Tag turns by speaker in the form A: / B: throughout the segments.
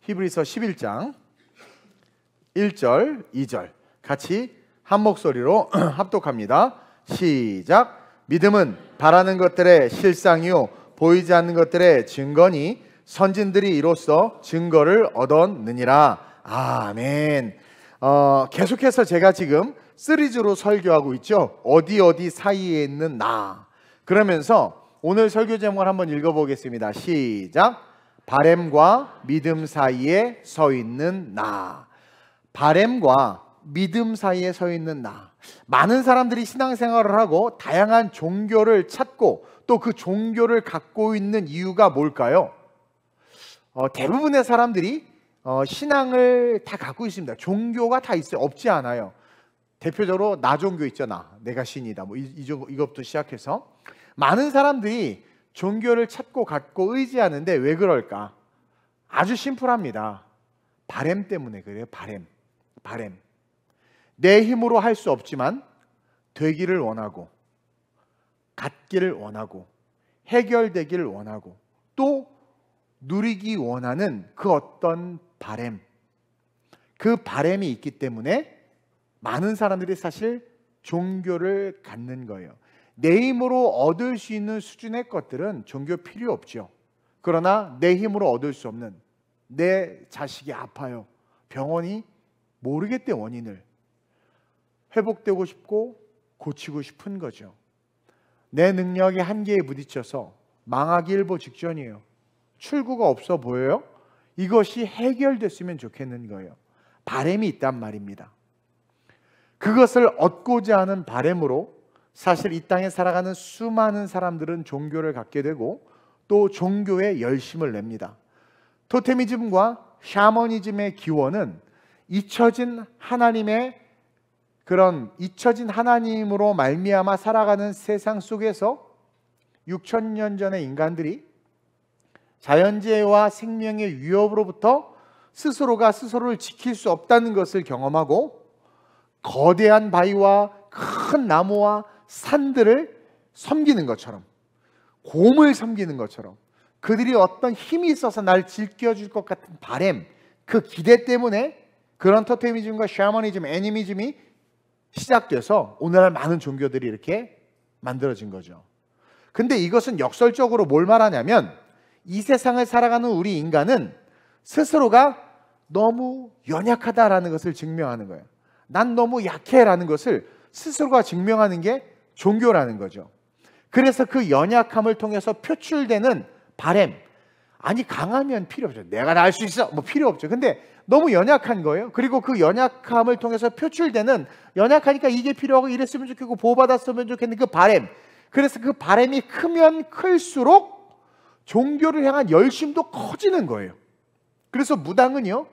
A: 히브리서 11장 1절, 2절 같이 한 목소리로 합독합니다. 시작. 믿음은 바라는 것들의 실상이요 보이지 않는 것들의 증거니 선진들이 이로써 증거를 얻었느니라. 아멘. 계속해서 제가 지금 시리즈로 설교하고 있죠. 어디 사이에 있는 나. 그러면서 오늘 설교 제목을 한번 읽어보겠습니다. 시작. 바램과 믿음 사이에 서 있는 나. 바램과 믿음 사이에 서 있는 나. 많은 사람들이 신앙생활을 하고 다양한 종교를 찾고 또 그 종교를 갖고 있는 이유가 뭘까요? 대부분의 사람들이 신앙을 다 갖고 있습니다. 종교가 다 있어요. 없지 않아요. 대표적으로 나 종교 있죠. 내가 신이다. 이것부터 시작해서 많은 사람들이 종교를 찾고 갖고 의지하는데 왜 그럴까? 아주 심플합니다. 바램 때문에 그래요. 바램. 내 힘으로 할 수 없지만 되기를 원하고, 갖기를 원하고, 해결되기를 원하고, 또 누리기 원하는 그 어떤 바램, 그 바램이 있기 때문에 많은 사람들이 사실 종교를 갖는 거예요. 내 힘으로 얻을 수 있는 수준의 것들은 종교 필요 없죠. 그러나 내 힘으로 얻을 수 없는, 내 자식이 아파요, 병원이 모르겠대 원인을, 회복되고 싶고 고치고 싶은 거죠. 내 능력의 한계에 부딪혀서 망하기 일보 직전이에요. 출구가 없어 보여요. 이것이 해결됐으면 좋겠는 거예요. 바램이 있단 말입니다. 그것을 얻고자 하는 바램으로 사실 이 땅에 살아가는 수많은 사람들은 종교를 갖게 되고 또 종교에 열심을 냅니다. 토테미즘과 샤머니즘의 기원은 잊혀진 하나님으로 말미암아 살아가는 세상 속에서 6,000년 전의 인간들이 자연재해와 생명의 위협으로부터 스스로가 스스로를 지킬 수 없다는 것을 경험하고 거대한 바위와 큰 나무와 산들을 섬기는 것처럼, 곰을 섬기는 것처럼 그들이 어떤 힘이 있어서 날 지켜줄 것 같은 바램, 그 기대 때문에 그런 토테미즘과 샤머니즘, 애니미즘이 시작돼서 오늘날 많은 종교들이 이렇게 만들어진 거죠. 근데 이것은 역설적으로 뭘 말하냐면 이 세상을 살아가는 우리 인간은 스스로가 너무 연약하다라는 것을 증명하는 거예요. 난 너무 약해라는 것을 스스로가 증명하는 게 종교라는 거죠. 그래서 그 연약함을 통해서 표출되는 바램, 아니 강하면 필요 없죠. 내가 다 할 수 있어, 필요 없죠. 근데 너무 연약한 거예요. 그리고 그 연약함을 통해서 표출되는, 연약하니까 이게 필요하고 이랬으면 좋겠고 보호받았으면 좋겠는 그 바램, 그래서 그 바램이 크면 클수록 종교를 향한 열심도 커지는 거예요. 그래서 무당은요,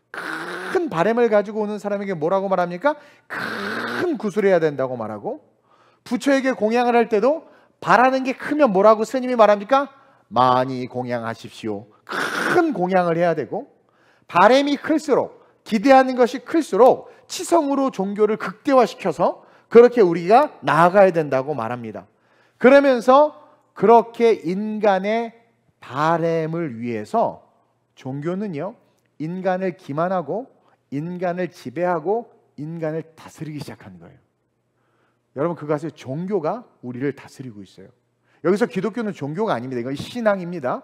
A: 큰 바램을 가지고 오는 사람에게 뭐라고 말합니까? 큰 구슬 해야 된다고 말하고, 부처에게 공양을 할 때도 바라는 게 크면 뭐라고 스님이 말합니까? 많이 공양하십시오. 큰 공양을 해야 되고, 바램이 클수록, 기대하는 것이 클수록 치성으로 종교를 극대화시켜서 그렇게 우리가 나아가야 된다고 말합니다. 그러면서 그렇게 인간의 바램을 위해서 종교는요, 인간을 기만하고 인간을 지배하고 인간을 다스리기 시작한 거예요. 여러분 그거 아세요? 종교가 우리를 다스리고 있어요. 여기서 기독교는 종교가 아닙니다. 이건 신앙입니다.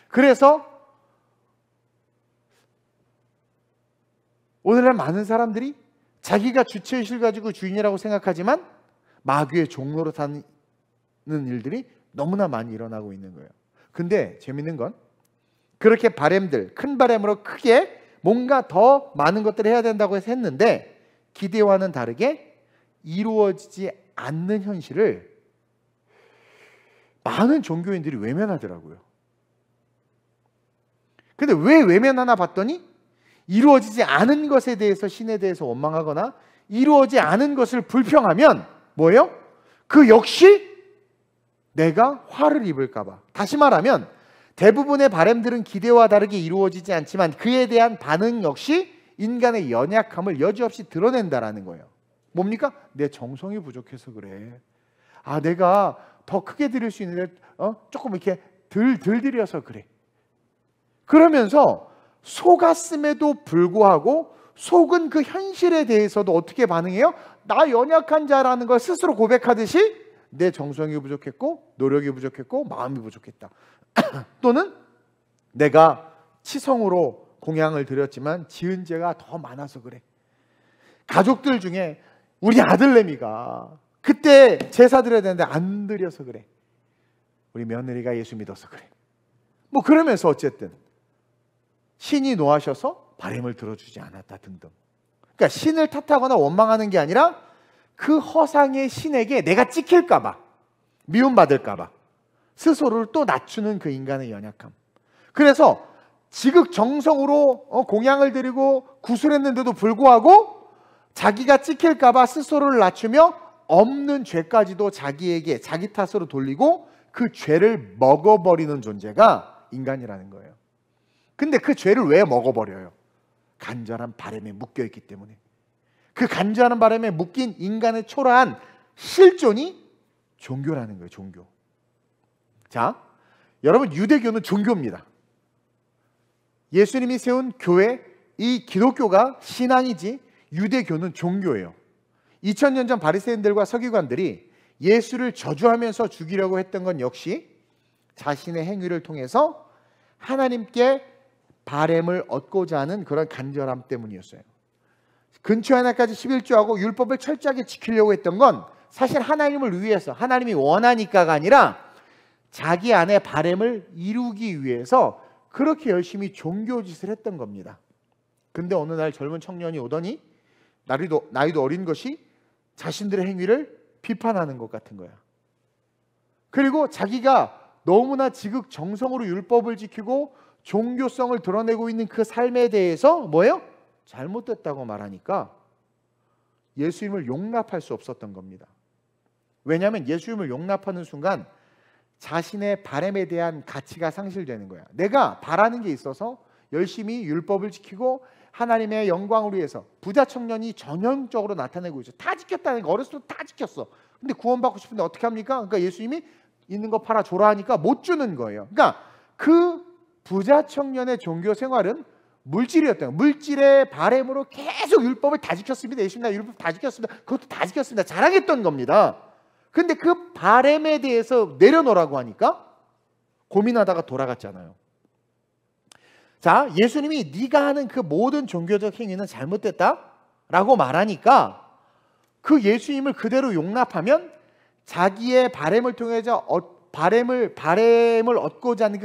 A: 그래서 오늘날 많은 사람들이 자기가 주체의식을 가지고 주인이라고 생각하지만 마귀의 종로로 사는 일들이 너무나 많이 일어나고 있는 거예요. 근데 재밌는 건 그렇게 바램들, 큰 바램으로 크게 뭔가 더 많은 것들을 해야 된다고 해서 했는데 기대와는 다르게 이루어지지 않는 현실을 많은 종교인들이 외면하더라고요. 근데 왜 외면하나 봤더니 이루어지지 않은 것에 대해서, 신에 대해서 원망하거나 이루어지지 않은 것을 불평하면 뭐예요? 그 역시 내가 화를 입을까 봐. 다시 말하면 대부분의 바램들은 기대와 다르게 이루어지지 않지만 그에 대한 반응 역시 인간의 연약함을 여지없이 드러낸다라는 거예요. 뭡니까? 내 정성이 부족해서 그래. 내가 더 크게 드릴 수 있는데 조금 이렇게 덜 드려서 그래. 그러면서 속았음에도 불구하고 속은 그 현실에 대해서도 어떻게 반응해요? 나 연약한 자라는 걸 스스로 고백하듯이 내 정성이 부족했고 노력이 부족했고 마음이 부족했다. 또는 내가 치성으로 공양을 드렸지만 지은 죄가 더 많아서 그래. 가족들 중에 우리 아들내미가 그때 제사 드려야 되는데 안 드려서 그래. 우리 며느리가 예수 믿어서 그래. 뭐 그러면서 어쨌든 신이 노하셔서 바람을 들어주지 않았다 등등. 그러니까 신을 탓하거나 원망하는 게 아니라 그 허상의 신에게 내가 찍힐까 봐, 미움받을까 봐 스스로를 또 낮추는 그 인간의 연약함. 그래서 지극정성으로 공양을 드리고 구술했는데도 불구하고 자기가 찍힐까 봐 스스로를 낮추며 없는 죄까지도 자기에게 자기 탓으로 돌리고 그 죄를 먹어버리는 존재가 인간이라는 거예요. 근데 그 죄를 왜 먹어버려요? 간절한 바람에 묶여있기 때문에. 그 간절한 바람에 묶인 인간의 초라한 실존이 종교라는 거예요. 종교. 자, 여러분, 유대교는 종교입니다. 예수님이 세운 교회, 이 기독교가 신앙이지 유대교는 종교예요. 2000년 전 바리새인들과 서기관들이 예수를 저주하면서 죽이려고 했던 건 역시 자신의 행위를 통해서 하나님께 바램을 얻고자 하는 그런 간절함 때문이었어요. 근처 하나까지 11조하고 율법을 철저하게 지키려고 했던 건 사실 하나님을 위해서, 하나님이 원하니까가 아니라 자기 안에 바램을 이루기 위해서 그렇게 열심히 종교짓을 했던 겁니다. 근데 어느 날 젊은 청년이 오더니 나이도 어린 것이 자신들의 행위를 비판하는 것 같은 거야. 그리고 자기가 너무나 지극정성으로 율법을 지키고 종교성을 드러내고 있는 그 삶에 대해서 뭐예요? 잘못됐다고 말하니까 예수님을 용납할 수 없었던 겁니다. 왜냐하면 예수님을 용납하는 순간 자신의 바램에 대한 가치가 상실되는 거야. 내가 바라는 게 있어서 열심히 율법을 지키고 하나님의 영광을 위해서 부자 청년이 전형적으로 나타내고 있어. 다 지켰다는 거. 어렸을 때 다 지켰어. 근데 구원받고 싶은데 어떻게 합니까? 그러니까 예수님이 있는 거 팔아 줘라 하니까 못 주는 거예요. 그러니까 그 부자 청년의 종교 생활은 물질이었던 거예요. 물질의 바램으로 계속 율법을 다 지켰습니다. 예수님 나 율법 다 지켰습니다. 그것도 다 지켰습니다. 자랑했던 겁니다. 근데 그 바램에 대해서 내려놓으라고 하니까 고민하다가 돌아갔잖아요. 자, 예수님이 네가 하는 그 모든 종교적 행위는 잘못됐다라고 말하니까 그 예수님을 그대로 용납하면 자기의 바램을 통해서 바램을 얻고자 하는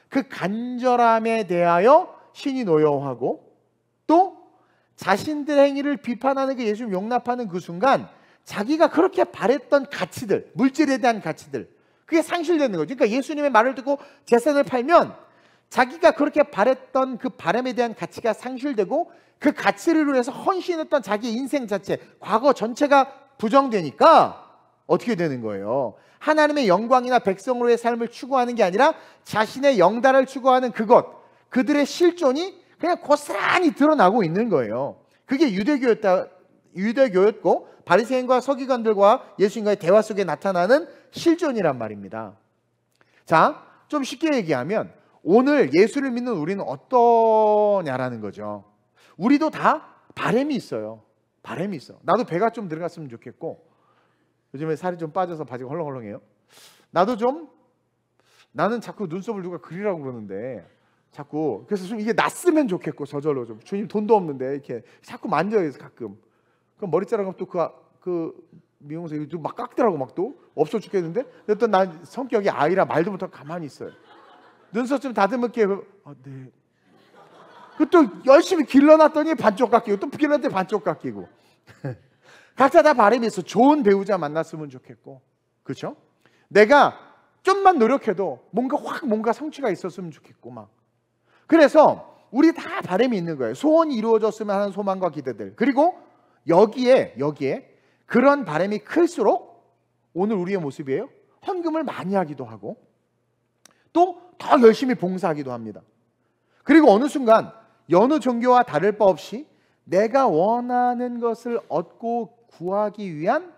A: 그 간절함에 대하여 신이 노여워하고 또 자신들의 행위를 비판하는 그 예수님을 용납하는 그 순간 자기가 그렇게 바랬던 가치들, 물질에 대한 가치들, 그게 상실되는 거죠. 그러니까 예수님의 말을 듣고 재산을 팔면 자기가 그렇게 바랬던 그 바람에 대한 가치가 상실되고 그 가치를 위해서 헌신했던 자기 인생 자체, 과거 전체가 부정되니까 어떻게 되는 거예요? 하나님의 영광이나 백성으로의 삶을 추구하는 게 아니라 자신의 영달을 추구하는 그들의 실존이 그냥 고스란히 드러나고 있는 거예요. 그게 유대교였고 바리새인과 서기관들과 예수님과의 대화 속에 나타나는 실존이란 말입니다. 자, 좀 쉽게 얘기하면 오늘 예수를 믿는 우리는 어떠냐라는 거죠. 우리도 다 바램이 있어요. 바램이 있어. 나도 배가 좀 들어갔으면 좋겠고, 요즘에 살이 좀 빠져서 바지가 헐렁헐렁해요. 나는 자꾸 눈썹을 누가 그리라고 그러는데 자꾸 그래서 좀 이게 났으면 좋겠고, 저절로 좀 주님 돈도 없는데 이렇게 자꾸 만져야 해서 가끔. 그럼 머리 자르면 또 그 미용사 이거 막 깎더라고. 막 또 없어 죽겠는데. 근데 또 난 성격이 아이라 말도 못하고 가만히 있어요. 눈썹 좀 다듬을게. 네. 또 열심히 길러놨더니 반쪽 깎이고 또 길렀더니 반쪽 깎이고. 각자 다 바람이 있어. 좋은 배우자 만났으면 좋겠고, 그렇죠? 내가 좀만 노력해도 뭔가 성취가 있었으면 좋겠고 막. 그래서 우리 다 바람이 있는 거예요. 소원이 이루어졌으면 하는 소망과 기대들. 그리고 여기에 그런 바람이 클수록 오늘 우리의 모습이에요. 헌금을 많이 하기도 하고 또 더 열심히 봉사하기도 합니다. 그리고 어느 순간 여느 종교와 다를 바 없이 내가 원하는 것을 얻고 구하기 위한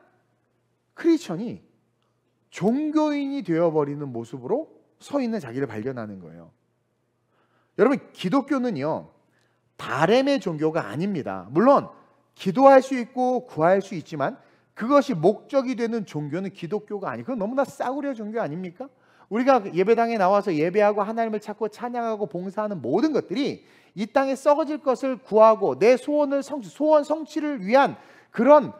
A: 크리스천이 종교인이 되어버리는 모습으로 서 있는 자기를 발견하는 거예요. 여러분, 기독교는요 바램의 종교가 아닙니다. 물론 기도할 수 있고 구할 수 있지만 그것이 목적이 되는 종교는 기독교가 아니고, 그건 너무나 싸구려 종교 아닙니까? 우리가 예배당에 나와서 예배하고 하나님을 찾고 찬양하고 봉사하는 모든 것들이 이 땅에 썩어질 것을 구하고 내 소원 성취를 위한 그런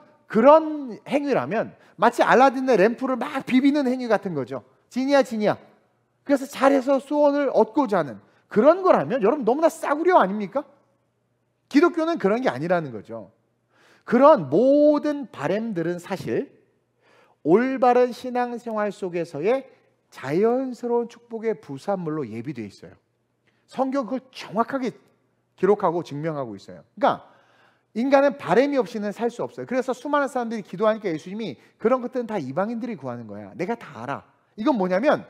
A: 행위라면 마치 알라딘의 램프를 막 비비는 행위 같은 거죠. 진이야 진이야. 그래서 잘해서 소원을 얻고자 하는 그런 거라면 여러분 너무나 싸구려 아닙니까? 기독교는 그런 게 아니라는 거죠. 그런 모든 바램들은 사실 올바른 신앙생활 속에서의 자연스러운 축복의 부산물로 예비되어 있어요. 성경 그걸 정확하게 기록하고 증명하고 있어요. 그러니까 인간은 바램이 없이는 살 수 없어요. 그래서 수많은 사람들이 기도하니까 예수님이 그런 것들은 다 이방인들이 구하는 거야. 내가 다 알아. 이건 뭐냐면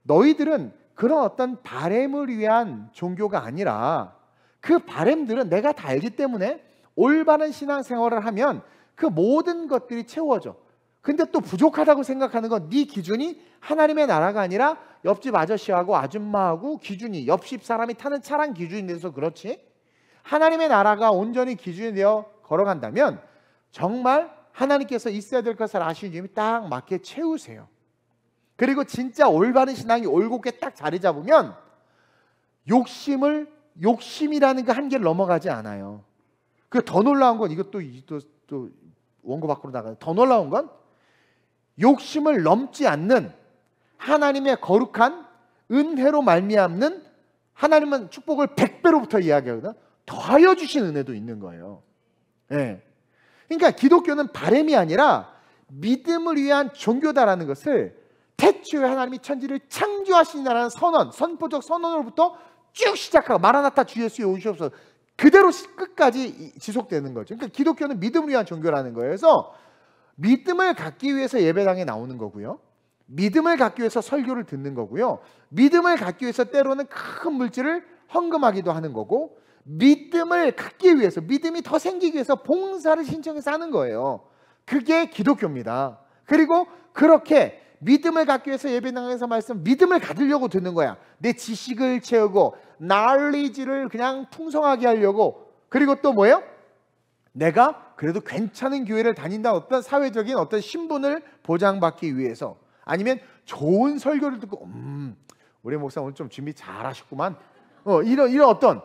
A: 너희들은 그런 어떤 바램을 위한 종교가 아니라 그 바램들은 내가 다 알기 때문에 올바른 신앙생활을 하면 그 모든 것들이 채워져. 근데 또 부족하다고 생각하는 건 네 기준이 하나님의 나라가 아니라 옆집 아저씨하고 아줌마하고 기준이 옆집 사람이 타는 차량 기준이 돼서 그렇지, 하나님의 나라가 온전히 기준이 되어 걸어간다면 정말 하나님께서 있어야 될 것을 아시는 주님이 딱 맞게 채우세요. 그리고 진짜 올바른 신앙이 올곧게 딱 자리 잡으면 욕심이라는 그 한계를 넘어가지 않아요. 그 더 놀라운 건 이것도 원고 밖으로 나가요. 더 놀라운 건 욕심을 넘지 않는 하나님의 거룩한 은혜로 말미암는, 하나님은 축복을 100배로부터 이야기하거든, 더하여 주신 은혜도 있는 거예요. 네. 그러니까 기독교는 바램이 아니라 믿음을 위한 종교다라는 것을 태초에 하나님이 천지를 창조하시니라는 선포적 선언으로부터 쭉 시작하고 마라나타 주 예수여 오시옵소서 그대로 끝까지 지속되는 거죠. 그러니까 기독교는 믿음을 위한 종교라는 거예요. 그래서 믿음을 갖기 위해서 예배당에 나오는 거고요, 믿음을 갖기 위해서 설교를 듣는 거고요, 믿음을 갖기 위해서 때로는 큰 물질을 헌금하기도 하는 거고, 믿음을 갖기 위해서, 믿음이 더 생기기 위해서 봉사를 신청해서 하는 거예요. 그게 기독교입니다. 그리고 그렇게 믿음을 갖기 위해서 예배당에서 믿음을 갖으려고 듣는 거야. 내 지식을 채우고 knowledge를 그냥 풍성하게 하려고. 그리고 또 뭐예요? 내가 그래도 괜찮은 교회를 다닌다, 어떤 사회적인 어떤 신분을 보장받기 위해서, 아니면 좋은 설교를 듣고 우리 목사 오늘 좀 준비 잘 하셨구만, 이런 어떤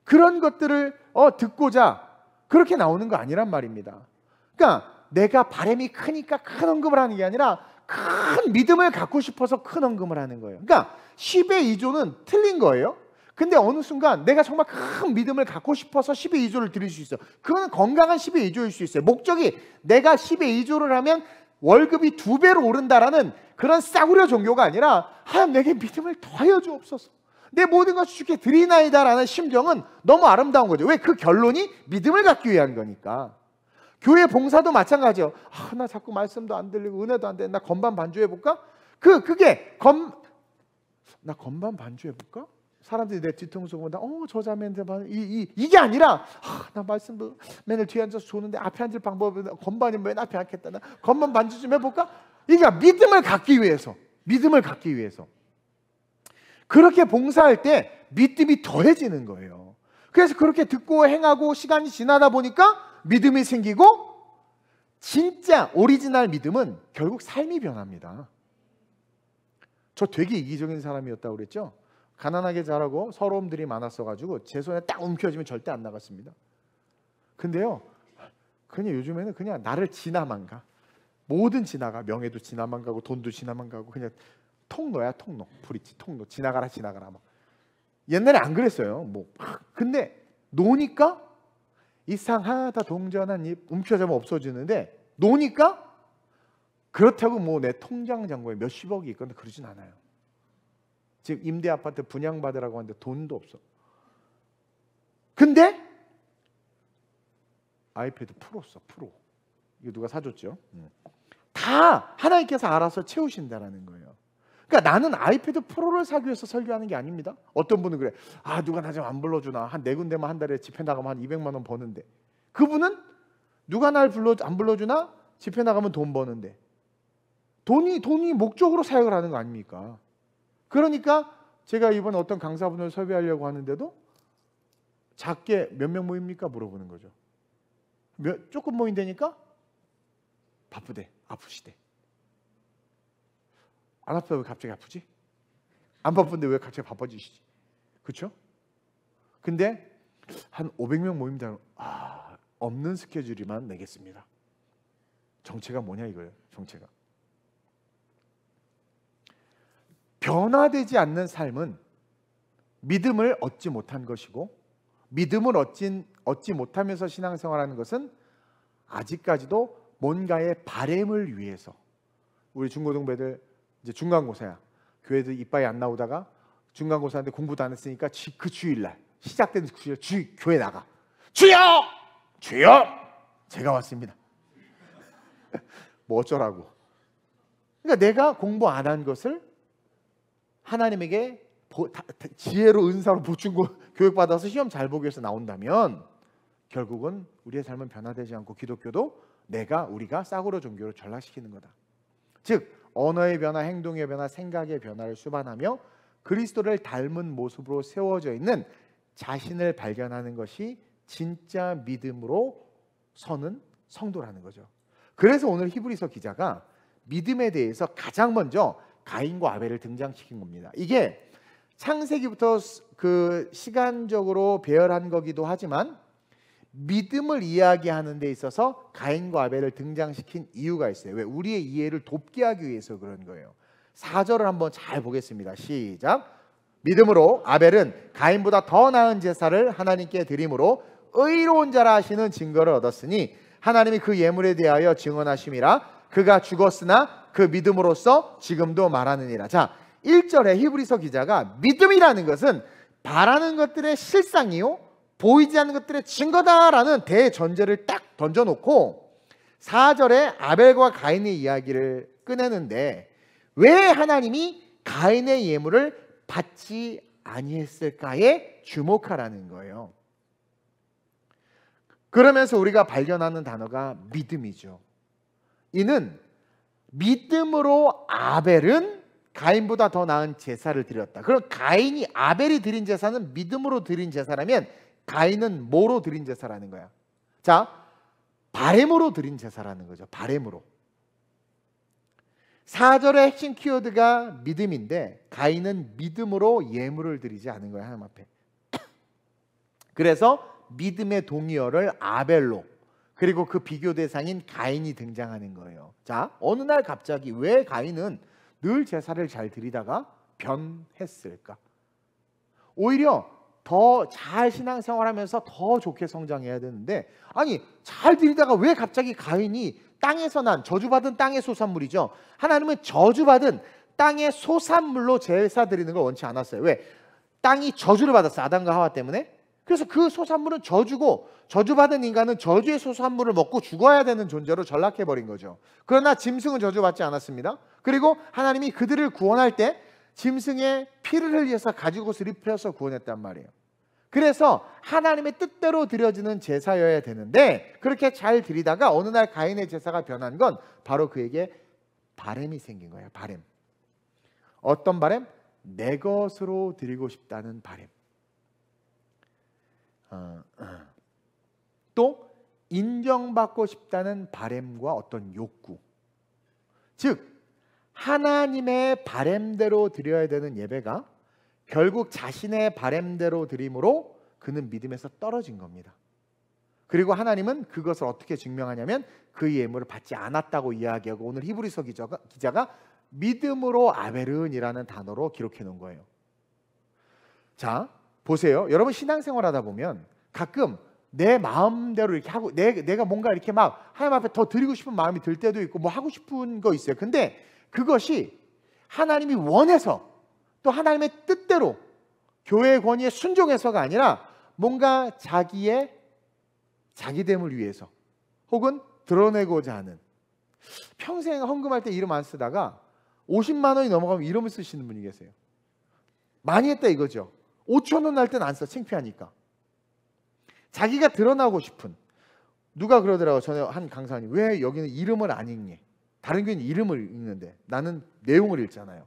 A: 그런 것들을 듣고자 그렇게 나오는 거 아니란 말입니다. 그러니까 내가 바람이 크니까 큰 헌금을 하는 게 아니라 큰 믿음을 갖고 싶어서 큰 헌금을 하는 거예요. 그러니까 10의 2조는 틀린 거예요. 근데 어느 순간 내가 정말 큰 믿음을 갖고 싶어서 10의 2조를 드릴 수 있어요. 그건 건강한 10의 2조일 수 있어요. 목적이 내가 10의 2조를 하면 월급이 2배로 오른다라는 그런 싸구려 종교가 아니라 하나님 내게 믿음을 더하여 주옵소서, 내 모든 것을 주께 드리나이다라는 심정은 너무 아름다운 거죠. 왜? 그 결론이 믿음을 갖기 위한 거니까. 교회 봉사도 마찬가지예요. 나 자꾸 말씀도 안 들리고 은혜도 안 돼. 나 건반 반주해볼까? 나 건반 반주해볼까? 사람들이 내 뒤통수 보다 저 자매한테 이게 아니라 나 말씀도 맨날 뒤에 앉아서 좋는데 앞에 앉을 방법은 건반이 맨 앞에 앉겠다. 나 건반 반주 좀 해볼까? 이게 믿음을 갖기 위해서, 그렇게 봉사할 때 믿음이 더해지는 거예요. 그래서 그렇게 듣고 행하고 시간이 지나다 보니까 믿음이 생기고, 진짜 오리지널 믿음은 결국 삶이 변합니다. 저 되게 이기적인 사람이었다고 그랬죠? 가난하게 자라고 서러움들이 많았어가지고 제 손에 딱 움켜쥐면 절대 안 나갔습니다. 근데요, 그냥 요즘에는 그냥 나를 지나만 가. 뭐든 지나가. 명예도 지나만 가고 돈도 지나만 가고 그냥 통로야, 통로. 브릿지 통로. 지나가라 막. 옛날에 안 그랬어요. 근데 노니까 이상하다 동전한 입 움켜쥐면 없어지는데, 노니까 그렇다고 내 통장 잔고에 몇십억이 있거나 그러진 않아요. 지금 임대 아파트 분양받으라고 하는데 돈도 없어. 근데 아이패드 프로 써, 프로. 이거 누가 사줬죠? 다 하나님께서 알아서 채우신다라는 거예요. 그러니까 나는 아이패드 프로를 사기 위해서 설교하는 게 아닙니다. 어떤 분은 그래. 누가 나 좀 안 불러주나. 한 4군데만 한 달에 집회 나가면 한 200만 원 버는데. 그분은 누가 날 안 불러주나? 집회 나가면 돈 버는데. 돈이 목적으로 사역을 하는 거 아닙니까? 그러니까 제가 이번 어떤 강사분을 섭외하려고 하는데도 작게 몇 명 모입니까? 물어보는 거죠. 조금 모인다니까? 바쁘대, 아프시대. 안 아프다 왜 갑자기 아프지? 안 바쁜데 왜 갑자기 바빠지시지? 그렇죠? 근데 한 500명 모입니다. 없는 스케줄이만 내겠습니다. 정체가 뭐냐 이거예요. 정체가. 변화되지 않는 삶은 믿음을 얻지 못한 것이고, 믿음을 얻지 못하면서 신앙생활하는 것은 아직까지도 뭔가의 바램을 위해서. 우리 중고등부애들 이제 중간고사야. 교회도 이빠이 안 나오다가 중간고사인데 공부도 안 했으니까 그 주일날 시작된 주일 교회 나가. 주여! 주여! 제가 왔습니다. 뭐 어쩌라고. 그러니까 내가 공부 안 한 것을 하나님에게 지혜로 은사로 보충 교육받아서 시험 잘 보기 위해서 나온다면 결국은 우리의 삶은 변화되지 않고 기독교도 우리가 싸구려 종교로 전락시키는 거다. 즉 언어의 변화, 행동의 변화, 생각의 변화를 수반하며 그리스도를 닮은 모습으로 세워져 있는 자신을 발견하는 것이 진짜 믿음으로 서는 성도라는 거죠. 그래서 오늘 히브리서 기자가 믿음에 대해서 가장 먼저 가인과 아벨을 등장시킨 겁니다. 이게 창세기부터 그 시간적으로 배열한 거기도 하지만 믿음을 이야기하는 데 있어서 가인과 아벨을 등장시킨 이유가 있어요. 왜? 우리의 이해를 돕게 하기 위해서 그런 거예요. 4절을 한번 잘 보겠습니다. 시작. 믿음으로 아벨은 가인보다 더 나은 제사를 하나님께 드림으로 의로운 자라 하시는 증거를 얻었으니 하나님이 그 예물에 대하여 증언하심이라. 그가 죽었으나 그 믿음으로써 지금도 말하느니라. 자, 1절에 히브리서 기자가 믿음이라는 것은 바라는 것들의 실상이요 보이지 않는 것들의 증거다라는 대전제를 딱 던져놓고 4절에 아벨과 가인의 이야기를 꺼내는데 왜 하나님이 가인의 예물을 받지 아니했을까에 주목하라는 거예요. 그러면서 우리가 발견하는 단어가 믿음이죠. 이는 믿음으로 아벨은 가인보다 더 나은 제사를 드렸다. 그럼 가인이 아벨이 드린 제사는 믿음으로 드린 제사라면 가인은 뭐로 드린 제사라는 거야? 자, 바램으로 드린 제사라는 거죠. 바램으로. 4절의 핵심 키워드가 믿음인데 가인은 믿음으로 예물을 드리지 않은 거야, 하나님 앞에. 그래서 믿음의 동의어를 아벨로, 그리고 그 비교 대상인 가인이 등장하는 거예요. 자, 어느 날 갑자기 왜 가인은 늘 제사를 잘 드리다가 변했을까? 오히려 더 잘 신앙생활하면서 더 좋게 성장해야 되는데, 아니 잘 드리다가 왜 갑자기 가인이 땅에서 난 저주받은 땅의 소산물이죠. 하나님은 저주받은 땅의 소산물로 제사 드리는 걸 원치 않았어요. 왜? 땅이 저주를 받았어, 아담과 하와 때문에. 그래서 그 소산물은 저주고, 저주받은 인간은 저주의 소산물을 먹고 죽어야 되는 존재로 전락해버린 거죠. 그러나 짐승은 저주받지 않았습니다. 그리고 하나님이 그들을 구원할 때 짐승의 피를 흘려서 가죽 옷을 입혀서 구원했단 말이에요. 그래서 하나님의 뜻대로 드려지는 제사여야 되는데 그렇게 잘 드리다가 어느 날 가인의 제사가 변한 건 바로 그에게 바램이 생긴 거예요. 바램. 어떤 바램? 내 것으로 드리고 싶다는 바램. 또 인정받고 싶다는 바램과 어떤 욕구. 즉 하나님의 바램대로 드려야 되는 예배가 결국 자신의 바램대로 드림으로 그는 믿음에서 떨어진 겁니다. 그리고 하나님은 그것을 어떻게 증명하냐면 그 예물을 받지 않았다고 이야기하고 오늘 히브리서 기자가 믿음으로 아벨은이라는 단어로 기록해 놓은 거예요. 자, 보세요. 여러분 신앙생활 하다 보면 가끔 내 마음대로 이렇게 하고 내가 뭔가 이렇게 막 하나님 앞에 더 드리고 싶은 마음이 들 때도 있고 뭐 하고 싶은 거 있어요. 근데 그것이 하나님이 원해서 또 하나님의 뜻대로 교회의 권위에 순종해서가 아니라 뭔가 자기됨을 위해서 혹은 드러내고자 하는, 평생 헌금할 때 이름 안 쓰다가 50만 원이 넘어가면 이름을 쓰시는 분이 계세요. 많이 했다 이거죠. 5천 원 날 땐 안 써, 창피하니까. 자기가 드러나고 싶은. 누가 그러더라고요. 전에 한 강사님, 왜 여기는 이름을 안 읽니? 다른 교회는 이름을 읽는데 나는 내용을 읽잖아요.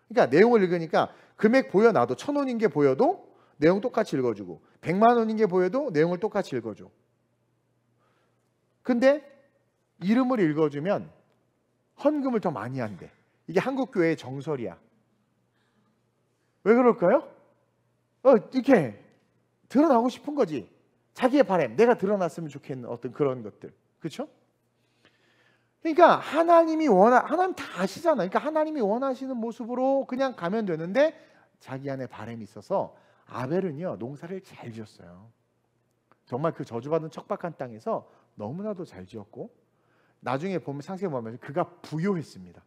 A: 그러니까 내용을 읽으니까 금액 보여놔도 1,000원인 게 보여도 내용 똑같이 읽어주고 100만 원인 게 보여도 내용을 똑같이 읽어줘. 근데 이름을 읽어주면 헌금을 더 많이 한대. 이게 한국교회의 정설이야. 왜 그럴까요? 이렇게 드러나고 싶은 거지. 자기의 바람, 내가 드러났으면 좋겠는 어떤 그런 것들. 그렇죠? 그러니까 하나님 다 아시잖아요. 그러니까 하나님이 원하시는 모습으로 그냥 가면 되는데 자기 안에 바람이 있어서 아벨은요 농사를 잘 지었어요. 정말 그 저주받은 척박한 땅에서 너무나도 잘 지었고 나중에 보면 상세히 보면 그가 부요했습니다.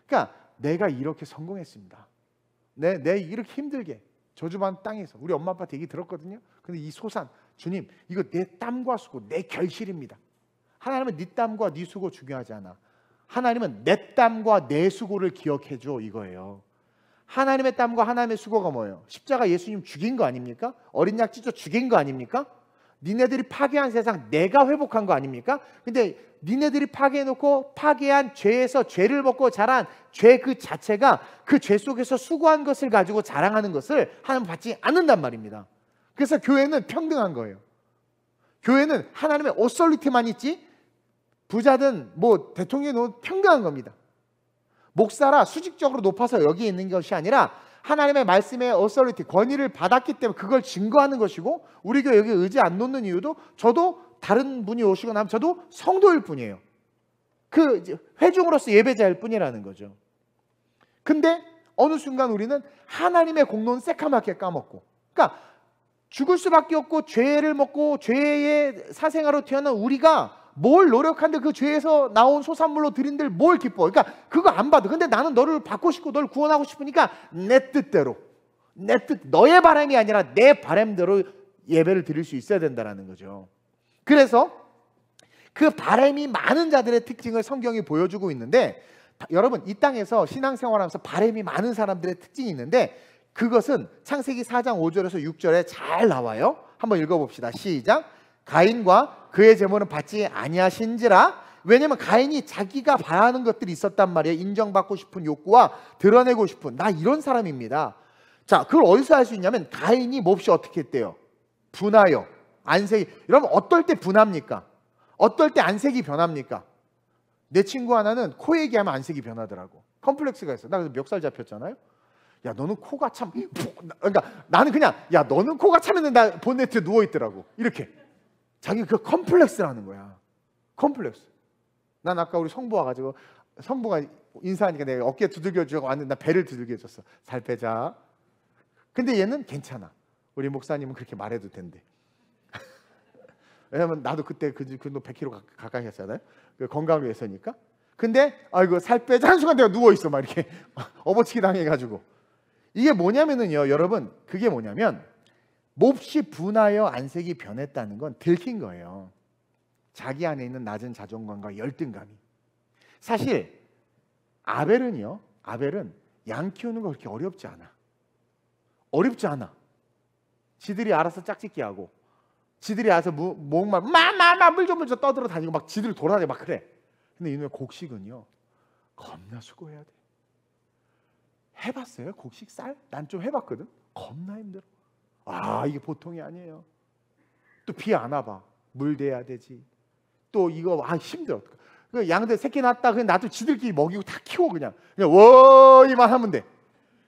A: 그러니까 내가 이렇게 성공했습니다. 내 이렇게 힘들게 저주받은 땅에서 우리 엄마 아빠한테 얘기 들었거든요. 근데 이 소산 주님 이거 내 땀과 수고 내 결실입니다. 하나님은 네 땀과 네 수고 중요하지 않아. 하나님은 내 땀과 내 수고를 기억해줘 이거예요. 하나님의 땀과 하나님의 수고가 뭐예요? 십자가 예수님 죽인 거 아닙니까? 어린 양 찢어 죽인 거 아닙니까? 니네들이 파괴한 세상 내가 회복한 거 아닙니까? 근데 니네들이 파괴해놓고 파괴한 죄에서 죄를 먹고 자란 죄 그 자체가 그 죄 속에서 수고한 것을 가지고 자랑하는 것을 하나님 받지 않는단 말입니다. 그래서 교회는 평등한 거예요. 교회는 하나님의 오소리티만 있지 부자든 뭐 대통령은 평등한 겁니다. 목사라 수직적으로 높아서 여기에 있는 것이 아니라 하나님의 말씀의 오소리티 권위를 받았기 때문에 그걸 증거하는 것이고 우리 교회 여기 의지 안 놓는 이유도 저도 다른 분이 오시고 나면 저도 성도일 뿐이에요. 그 회중으로서 예배자일 뿐이라는 거죠. 근데 어느 순간 우리는 하나님의 공로는 새카맣게 까먹고 그러니까 죽을 수밖에 없고 죄를 먹고 죄의 사생아로 태어난 우리가 뭘 노력하는데 그 죄에서 나온 소산물로 드린들 뭘 기뻐. 그러니까 그거 안 받아. 근데 나는 너를 받고 싶고 너를 구원하고 싶으니까 내 뜻대로 내 뜻 너의 바람이 아니라 내 바람대로 예배를 드릴 수 있어야 된다는 거죠. 그래서 그 바람이 많은 자들의 특징을 성경이 보여주고 있는데 여러분 이 땅에서 신앙생활하면서 바람이 많은 사람들의 특징이 있는데 그것은 창세기 4장 5절에서 6절에 잘 나와요. 한번 읽어봅시다. 시작. 가인과 그의 제물은 받지 아니하신지라. 왜냐하면 가인이 자기가 바라는 것들이 있었단 말이에요. 인정받고 싶은 욕구와 드러내고 싶은 나 이런 사람입니다. 자, 그걸 어디서 알 수 있냐면 가인이 몹시 어떻게 했대요? 분하여 안색이. 여러분 어떨 때 분합니까? 어떨 때 안색이 변합니까? 내 친구 하나는 코 얘기하면 안색이 변하더라고. 컴플렉스가 있어. 나 그래서 멱살 잡혔잖아요. 야 너는 코가 참 그러니까 나는 그냥 야 너는 코가 참했는데 나 본네트에 누워있더라고. 이렇게 자기 그 컴플렉스라는 거야. 컴플렉스. 난 아까 우리 성부 와가지고 성부가 인사하니까 내가 어깨 두들겨주고 왔는데 나 배를 두들겨줬어. 살 빼자. 근데 얘는 괜찮아. 우리 목사님은 그렇게 말해도 된대. 왜냐면 나도 그때 그 100kg 가까이 했잖아요. 그 건강을 위해서니까. 근데 아이고 살 빼자 한 순간 내가 누워있어 막 이렇게 업어치기 당해가지고. 이게 뭐냐면은요 여러분 그게 뭐냐면 몹시 분하여 안색이 변했다는 건 들킨 거예요. 자기 안에 있는 낮은 자존감과 열등감이. 사실 아벨은 양 키우는 거 그렇게 어렵지 않아. 어렵지 않아. 지들이 알아서 짝짓기 하고 지들이 알아서 목만 물 좀 떠들어 다니고 막 지들이 돌아다니고 막 그래. 근데 이놈의 곡식은요 겁나 수고해야 돼. 해봤어요? 곡식 쌀? 난 좀 해봤거든. 겁나 힘들어. 아 이게 보통이 아니에요. 또 비 안 와봐. 물 대야 되지. 또 이거 힘들어. 그 양들 새끼 낳았다 그냥 놔도 지들끼리 먹이고 다 키워 그냥 워이만 하면 돼.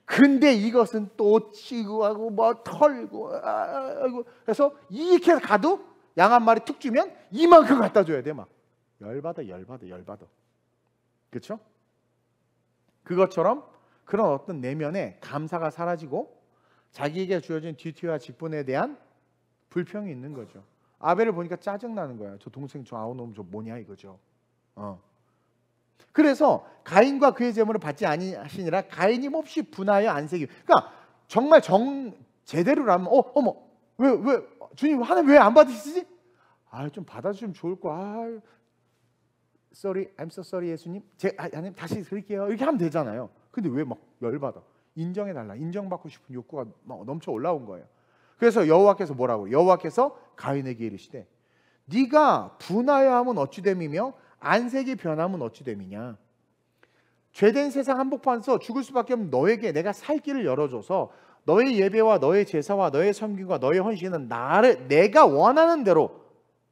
A: 근데 이것은 또 치고 하고 뭐 털고 그래서 이렇게 가도 양 한 마리 툭 주면 이만큼 갖다 줘야 돼. 막 열받아. 그렇죠? 그것처럼 그런 어떤 내면에 감사가 사라지고 자기에게 주어진 듀티와 직분에 대한 불평이 있는 거죠. 아벨을 보니까 짜증나는 거야. 저 동생 저 아우놈 저 뭐냐 이거죠. 그래서 가인과 그의 제물을 받지 아니하시니라. 가인이 몹시 분하여 안색이. 그러니까 정말 제대로라면 어머 왜 주님 하나님 왜 안 받으시지? 좀 받아주시면 좋을 거. sorry, I'm so sorry 예수님. 하나님 다시 드릴게요. 이렇게 하면 되잖아요. 근데 왜 막 열받아? 인정해달라. 인정받고 싶은 욕구가 막 넘쳐 올라온 거예요. 그래서 여호와께서 뭐라고? 여호와께서 가인에게 이르시되 네가 분하여 함은 어찌 됨이며 안색이 변함은 어찌 됨이냐. 죄된 세상 한복판에서 죽을 수밖에 없는 너에게 내가 살 길을 열어줘서 너의 예배와 너의 제사와 너의 섬김과 너의 헌신은 내가 원하는 대로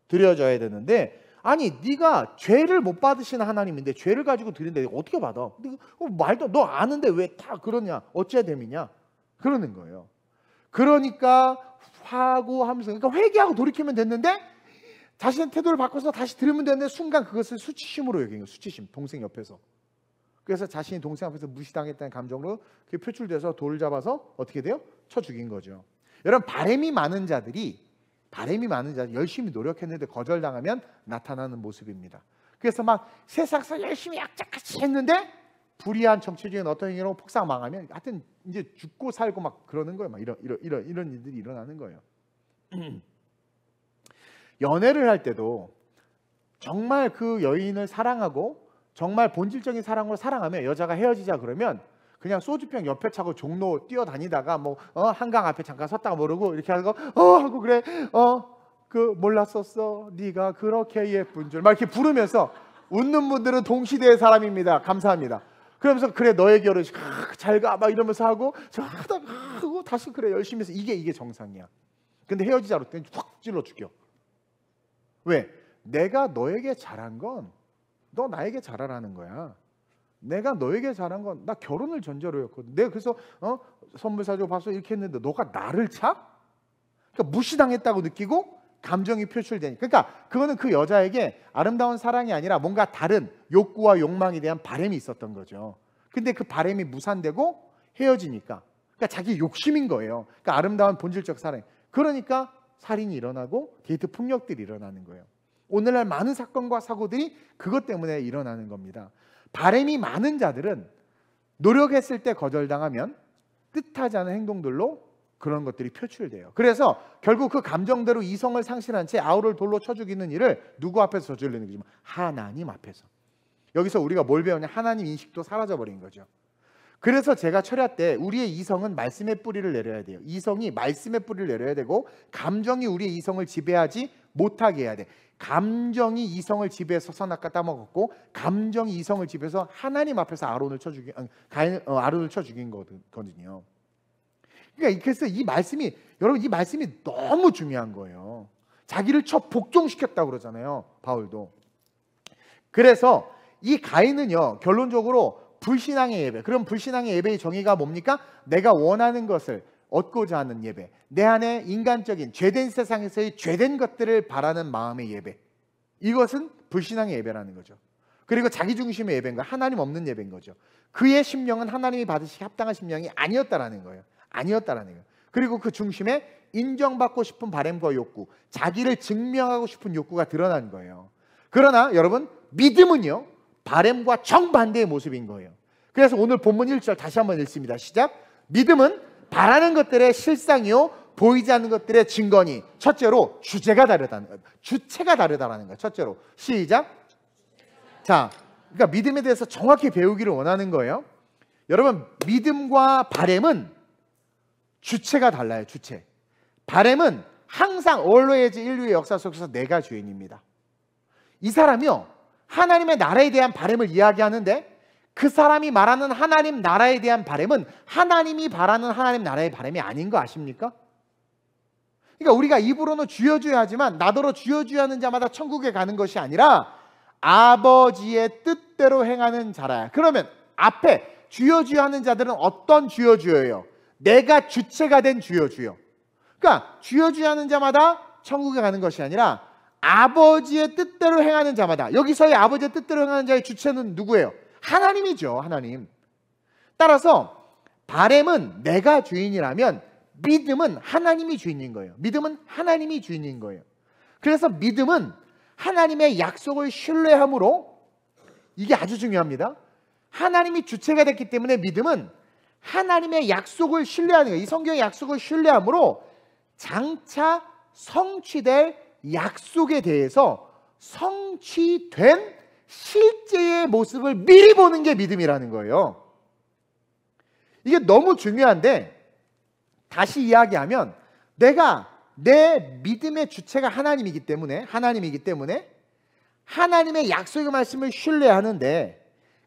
A: 드려져야 되는데, 아니 네가 죄를 못 받으시는 하나님인데 죄를 가지고 드린데 어떻게 받아? 말도 너 아는데 왜 다 그러냐? 어찌해야 됨이냐? 그러는 거예요. 그러니까 화구하면서, 그러니까 회개하고 돌이키면 됐는데 자신의 태도를 바꿔서 다시 들으면 되는데 순간 그것을 수치심으로 여긴 거예요. 수치심. 동생 옆에서. 그래서 자신이 동생 앞에서 무시당했다는 감정으로 그게 표출돼서 돌을 잡아서 어떻게 돼요? 쳐 죽인 거죠. 여러분, 바램이 많은 자들이 열심히 노력했는데 거절당하면 나타나는 모습입니다. 그래서 막 세상에서 열심히 악착같이 했는데 불의한 정치적인 어떤 행위로 폭삭 망하면 하여튼 이제 죽고 살고 막 그러는 거예요. 막 이런 일들이 일어나는 거예요. 연애를 할 때도 정말 그 여인을 사랑하고 정말 본질적인 사랑으로 사랑하면, 여자가 헤어지자 그러면 그냥 소주병 옆에 차고 종로 뛰어다니다가 한강 앞에 잠깐 섰다가 모르고 이렇게 하고 하고 그래 몰랐었어 네가 그렇게 예쁜 줄 막 이렇게 부르면서 웃는 분들은 동시대의 사람입니다. 감사합니다. 그러면서 그래 너의 결혼식 잘 가 막 이러면서 하고 하고 다시 그래 열심히 해서 이게 정상이야. 근데 헤어지자로 때는 확 찔러 죽여. 왜? 내가 너에게 잘한 건 너 나에게 잘하라는 거야. 내가 너에게 잘한 건 나 결혼을 전제로 했거든. 내가 그래서 선물 사주고 밥 사주고 이렇게 했는데 너가 나를 차? 그러니까 무시당했다고 느끼고 감정이 표출되니까. 그러니까 그거는 그 여자에게 아름다운 사랑이 아니라 뭔가 다른 욕구와 욕망에 대한 바램이 있었던 거죠. 근데 그 바램이 무산되고 헤어지니까, 그러니까 자기 욕심인 거예요. 그러니까 아름다운 본질적 사랑. 그러니까 살인이 일어나고 데이트 폭력들이 일어나는 거예요. 오늘날 많은 사건과 사고들이 그것 때문에 일어나는 겁니다. 바램이 많은 자들은 노력했을 때 거절당하면 뜻하지 않은 행동들로 그런 것들이 표출돼요. 그래서 결국 그 감정대로 이성을 상실한 채 아우를 돌로 쳐 죽이는 일을 누구 앞에서 저지르는 거지만 하나님 앞에서. 여기서 우리가 뭘 배우냐? 하나님 인식도 사라져버린 거죠. 그래서 제가 철야 때 우리의 이성은 말씀의 뿌리를 내려야 돼요. 이성이 말씀의 뿌리를 내려야 되고 감정이 우리의 이성을 지배하지 못하게 해야 돼. 감정이 이성을 지배해서 선악과 따먹었고 감정이 이성을 지배해서 하나님 앞에서 아론을 쳐 죽인 거거든요. 그러니까 그래서 이 말씀이, 여러분, 이 말씀이 너무 중요한 거예요. 자기를 쳐 복종시켰다고 그러잖아요, 바울도. 그래서 이 가인은요, 결론적으로 불신앙의 예배. 그럼 불신앙의 예배의 정의가 뭡니까? 내가 원하는 것을 얻고자 하는 예배. 내 안에 인간적인 죄된 세상에서의 죄된 것들을 바라는 마음의 예배. 이것은 불신앙의 예배라는 거죠. 그리고 자기중심의 예배인 거예요. 하나님 없는 예배인 거죠. 그의 심령은 하나님이 받으시기 합당한 심령이 아니었다라는 거예요. 그리고 그 중심에 인정받고 싶은 바램과 욕구, 자기를 증명하고 싶은 욕구가 드러난 거예요. 그러나 여러분, 믿음은요, 바램과 정반대의 모습인 거예요. 그래서 오늘 본문 1절 다시 한번 읽습니다. 시작. 믿음은 바라는 것들의 실상이요 보이지 않는 것들의 증거니. 첫째로 주체가 다르다는 거예요. 첫째로. 시작. 자, 그러니까 믿음에 대해서 정확히 배우기를 원하는 거예요. 여러분, 믿음과 바램은 주체가 달라요. 주체. 바램은 항상 always 인류의 역사 속에서 내가 주인입니다. 이 사람이요, 하나님의 나라에 대한 바램을 이야기하는데 그 사람이 말하는 하나님 나라에 대한 바램은 하나님이 바라는 하나님 나라의 바램이 아닌 거 아십니까? 그러니까 우리가 입으로는 주여 주여 하지만 나더러 주여 주여 하는 자마다 천국에 가는 것이 아니라 아버지의 뜻대로 행하는 자라야. 그러면 앞에 주여 주여 하는 자들은 어떤 주여 주여예요? 내가 주체가 된 주여 주여. 그러니까 주여 주여 하는 자마다 천국에 가는 것이 아니라 아버지의 뜻대로 행하는 자마다. 여기서의 아버지의 뜻대로 행하는 자의 주체는 누구예요? 하나님이죠. 하나님. 따라서 바램은 내가 주인이라면 믿음은 하나님이 주인인 거예요. 믿음은 하나님이 주인인 거예요. 그래서 믿음은 하나님의 약속을 신뢰함으로, 이게 아주 중요합니다. 하나님이 주체가 됐기 때문에 믿음은 하나님의 약속을 신뢰하는 거예요. 이 성경의 약속을 신뢰함으로 장차 성취될 약속에 대해서 성취된 실제의 모습을 미리 보는 게 믿음이라는 거예요. 이게 너무 중요한데, 다시 이야기하면 내 믿음의 주체가 하나님이기 때문에 하나님의 약속의 말씀을 신뢰하는데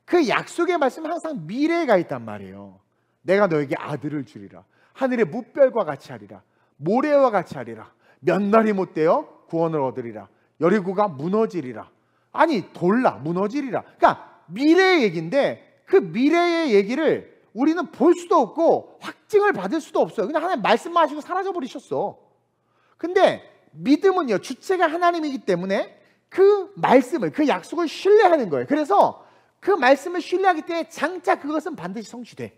A: 그 약속의 말씀은 항상 미래에 가 있단 말이에요. 내가 너에게 아들을 주리라. 하늘의 무별과 같이 하리라. 모래와 같이 하리라. 몇 날이 못 되어 구원을 얻으리라. 여리고가 무너지리라. 아니 돌라 무너지리라. 그러니까 미래의 얘기인데 그 미래의 얘기를 우리는 볼 수도 없고 확증을 받을 수도 없어요. 그냥 하나님 말씀만 하시고 사라져 버리셨어. 근데 믿음은요, 주체가 하나님이기 때문에 그 말씀을, 그 약속을 신뢰하는 거예요. 그래서 그 말씀을 신뢰하기 때문에 장차 그것은 반드시 성취돼.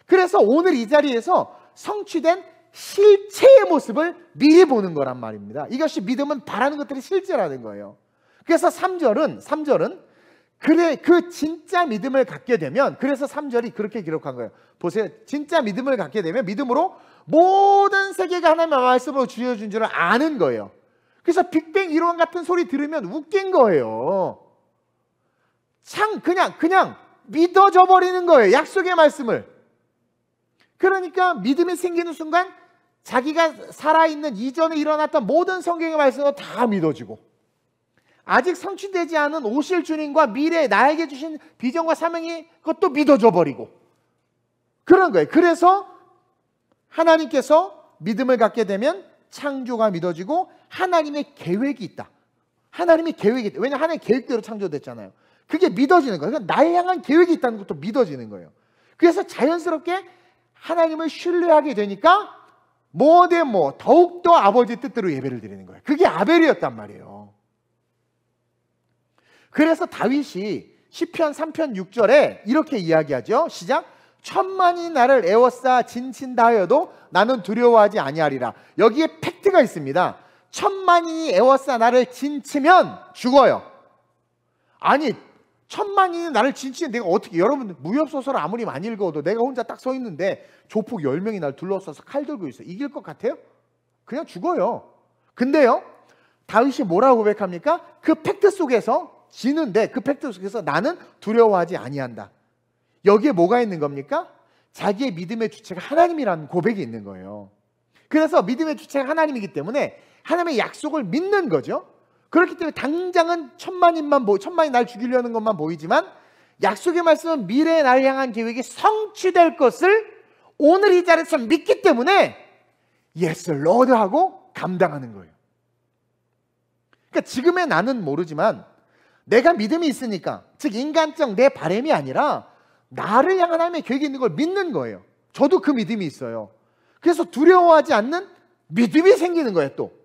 A: 그래서 오늘 이 자리에서 성취된 실체의 모습을 미리 보는 거란 말입니다. 이것이 믿음은 바라는 것들이 실제라는 거예요. 그래서 3절은 그래 그 진짜 믿음을 갖게 되면, 그래서 3절이 그렇게 기록한 거예요. 보세요. 진짜 믿음을 갖게 되면 믿음으로 모든 세계가 하나님의 말씀으로 주어진 줄을 아는 거예요. 그래서 빅뱅 이론 같은 소리 들으면 웃긴 거예요. 그냥 믿어져 버리는 거예요. 약속의 말씀을. 그러니까 믿음이 생기는 순간 자기가 살아있는 이전에 일어났던 모든 성경의 말씀도 다 믿어지고, 아직 성취되지 않은 오실 주님과 미래에 나에게 주신 비전과 사명이 그것도 믿어져 버리고 그런 거예요. 그래서 하나님께서 믿음을 갖게 되면 창조가 믿어지고 하나님의 계획이 있다. 하나님의 계획이 있다. 왜냐하면 하나님의 계획대로 창조됐잖아요. 그게 믿어지는 거예요. 그러니까 나를 향한 계획이 있다는 것도 믿어지는 거예요. 그래서 자연스럽게 하나님을 신뢰하게 되니까 더욱더 아버지 뜻대로 예배를 드리는 거예요. 그게 아벨이었단 말이에요. 그래서 다윗이 시편 3편 6절에 이렇게 이야기하죠. 시작. 천만이 나를 에워싸 진친다 하여도 나는 두려워하지 아니하리라. 여기에 팩트가 있습니다. 천만인이 에워싸 나를 진치면 죽어요. 아니, 천만인이 나를 진치면 내가 어떻게, 여러분 무협소설을 아무리 많이 읽어도 내가 혼자 딱 서 있는데 조폭 10명이 날 둘러싸서 칼 들고 있어. 이길 것 같아요? 그냥 죽어요. 근데요, 다윗이 뭐라고 고백합니까? 그 팩트 속에서 지는데, 그 팩트 속에서 나는 두려워하지 아니한다. 여기에 뭐가 있는 겁니까? 자기의 믿음의 주체가 하나님이라는 고백이 있는 거예요. 그래서 믿음의 주체가 하나님이기 때문에 하나님의 약속을 믿는 거죠. 그렇기 때문에 당장은 천만이 날 죽이려는 것만 보이지만 약속의 말씀은 미래의 나를 향한 계획이 성취될 것을 오늘 이 자리에서 믿기 때문에 Yes, Lord 하고 감당하는 거예요. 그러니까 지금의 나는 모르지만 내가 믿음이 있으니까, 즉 인간적 내 바람이 아니라 나를 향한 하나님의 계획이 있는 걸 믿는 거예요. 저도 그 믿음이 있어요. 그래서 두려워하지 않는 믿음이 생기는 거예요. 또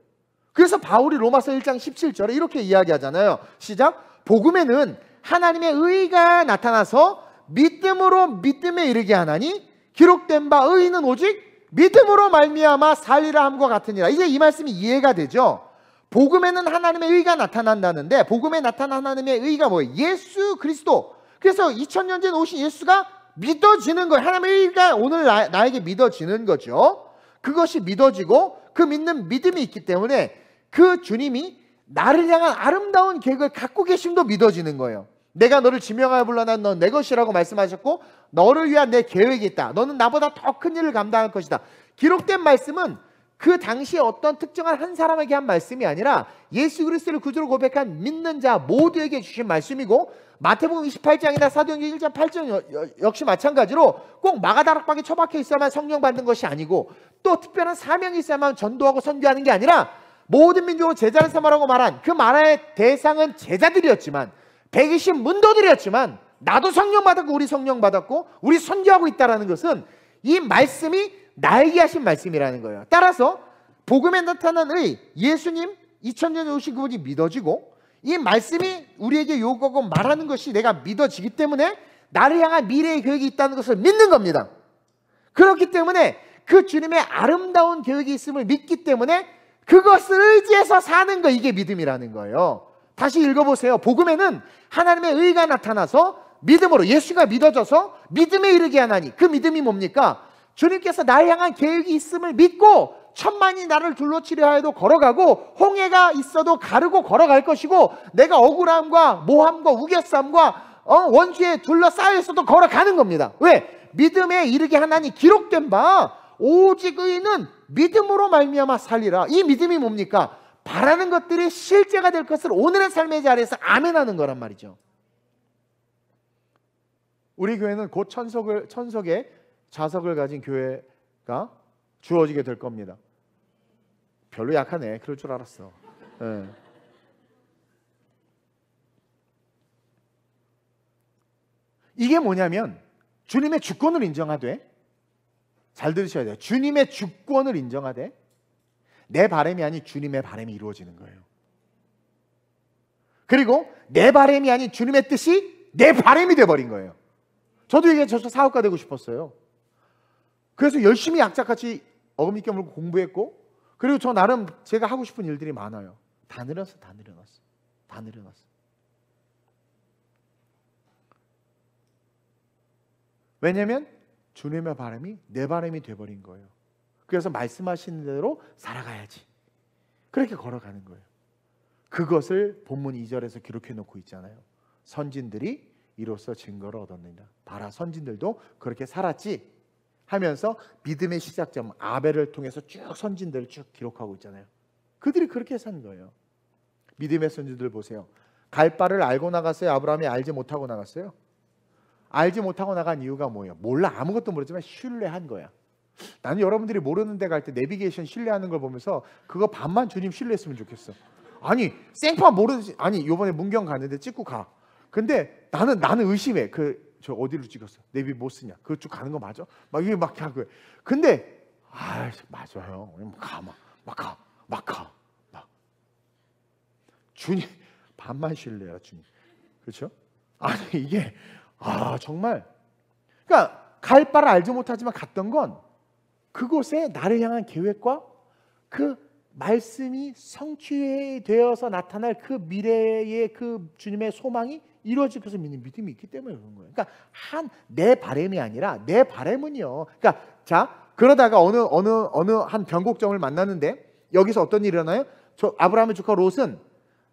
A: 그래서 바울이 로마서 1장 17절에 이렇게 이야기하잖아요. 시작. 복음에는 하나님의 의가 나타나서 믿음으로 믿음에 이르게 하나니 기록된 바 의인은 오직 믿음으로 말미암아 살리라 함과 같으니라. 이제 이 말씀이 이해가 되죠. 복음에는 하나님의 의가 나타난다는데, 복음에 나타난 하나님의 의가 뭐예요? 예수 그리스도. 그래서 2000년 전 오신 예수가 믿어지는 거예요. 하나님의 의가 오늘 나에게 믿어지는 거죠. 그것이 믿어지고 그 믿는 믿음이 있기 때문에 그 주님이 나를 향한 아름다운 계획을 갖고 계심도 믿어지는 거예요. 내가 너를 지명하여 불러난 넌 내 것이라고 말씀하셨고 너를 위한 내 계획이 있다. 너는 나보다 더 큰 일을 감당할 것이다. 기록된 말씀은 그 당시에 어떤 특정한 한 사람에게 한 말씀이 아니라 예수 그리스도를 구주로 고백한 믿는 자 모두에게 주신 말씀이고, 마태복음 28장이나 사도행전 1장 8장 역시 마찬가지로 꼭 마가다락방에 처박혀 있어야만 성령 받는 것이 아니고, 또 특별한 사명이 있어야만 전도하고 선교하는 게 아니라 모든 민족으로 제자를 삼으라고 말한 그 말의 대상은 제자들이었지만, 120 문도들이었지만 나도 성령 받았고 우리 성령 받았고 우리 선교하고 있다는 것은 이 말씀이 나에게 하신 말씀이라는 거예요. 따라서 복음에 나타난 의, 예수님 2000년에 오신 그분이 믿어지고, 이 말씀이 우리에게 요구하고 말하는 것이 내가 믿어지기 때문에 나를 향한 미래의 계획이 있다는 것을 믿는 겁니다. 그렇기 때문에 그 주님의 아름다운 계획이 있음을 믿기 때문에 그것을 의지해서 사는 거, 이게 믿음이라는 거예요. 다시 읽어보세요. 복음에는 하나님의 의가 나타나서 믿음으로, 예수가 믿어져서 믿음에 이르게 하나니, 그 믿음이 뭡니까? 주님께서 나를 향한 계획이 있음을 믿고 천만이 나를 둘러치려 하여도 걸어가고 홍해가 있어도 가르고 걸어갈 것이고, 내가 억울함과 모함과 우겨쌈과 원수에 둘러싸여 있어도 걸어가는 겁니다. 왜? 믿음에 이르게 하나니 기록된 바 오직 의인은 믿음으로 말미암아 살리라. 이 믿음이 뭡니까? 바라는 것들이 실제가 될 것을 오늘의 삶의 자리에서 아멘하는 거란 말이죠. 우리 교회는 곧 천석의 좌석을 가진 교회가 주어지게 될 겁니다. 별로 약하네. 그럴 줄 알았어. 네. 이게 뭐냐면 주님의 주권을 인정하되, 잘 들으셔야 돼요. 주님의 주권을 인정하되 내 바람이 아닌 주님의 바람이 이루어지는 거예요. 그리고 내 바람이 아닌 주님의 뜻이 내 바람이 돼버린 거예요. 저도 이게 저 사업가 되고 싶었어요. 그래서 열심히 약자같이 어금니 깨물고 공부했고, 그리고 저 나름 제가 하고 싶은 일들이 많아요. 다 늘어났어. 왜냐하면 주님의 바람이 내 바람이 돼버린 거예요. 그래서 말씀하시는 대로 살아가야지. 그렇게 걸어가는 거예요. 그것을 본문 2절에서 기록해 놓고 있잖아요. 선진들이 이로써 증거를 얻었느니라. 봐라, 선진들도 그렇게 살았지 하면서 믿음의 시작점 아벨을 통해서 쭉 선진들을 쭉 기록하고 있잖아요. 그들이 그렇게 산 거예요. 믿음의 선진들 보세요. 갈 바를 알고 나갔어요? 아브라함이 알지 못하고 나갔어요? 알지 못하고 나간 이유가 뭐예요? 몰라. 아무것도 모르지만 신뢰한 거야. 나는 여러분들이 모르는 데 갈 때 내비게이션 신뢰하는 걸 보면서 그거 반만 주님 신뢰했으면 좋겠어. 아니 생판 모르지. 아니 요번에 문경 갔는데 찍고 가. 근데 나는 의심해. 저 어디로 찍었어? 내비 못 쓰냐? 그거 쭉 가는 거 맞아? 막 이게 막 하고. 근데 맞아요. 막 가. 주님 반만 신뢰야 주님. 그렇죠? 아니 이게 정말, 그러니까 갈 바를 알지 못하지만 갔던 건 그곳에 나를 향한 계획과 그 말씀이 성취되어서 나타날 그 미래의 그 주님의 소망이 이루어질 것을 믿는 믿음이 있기 때문에 그런 거예요. 그러니까 내 바람이 아니라, 내 바람은요. 그러니까 자, 그러다가 어느 한 변곡점을 만났는데 여기서 어떤 일이 일어나요? 아브라함의 조카 롯은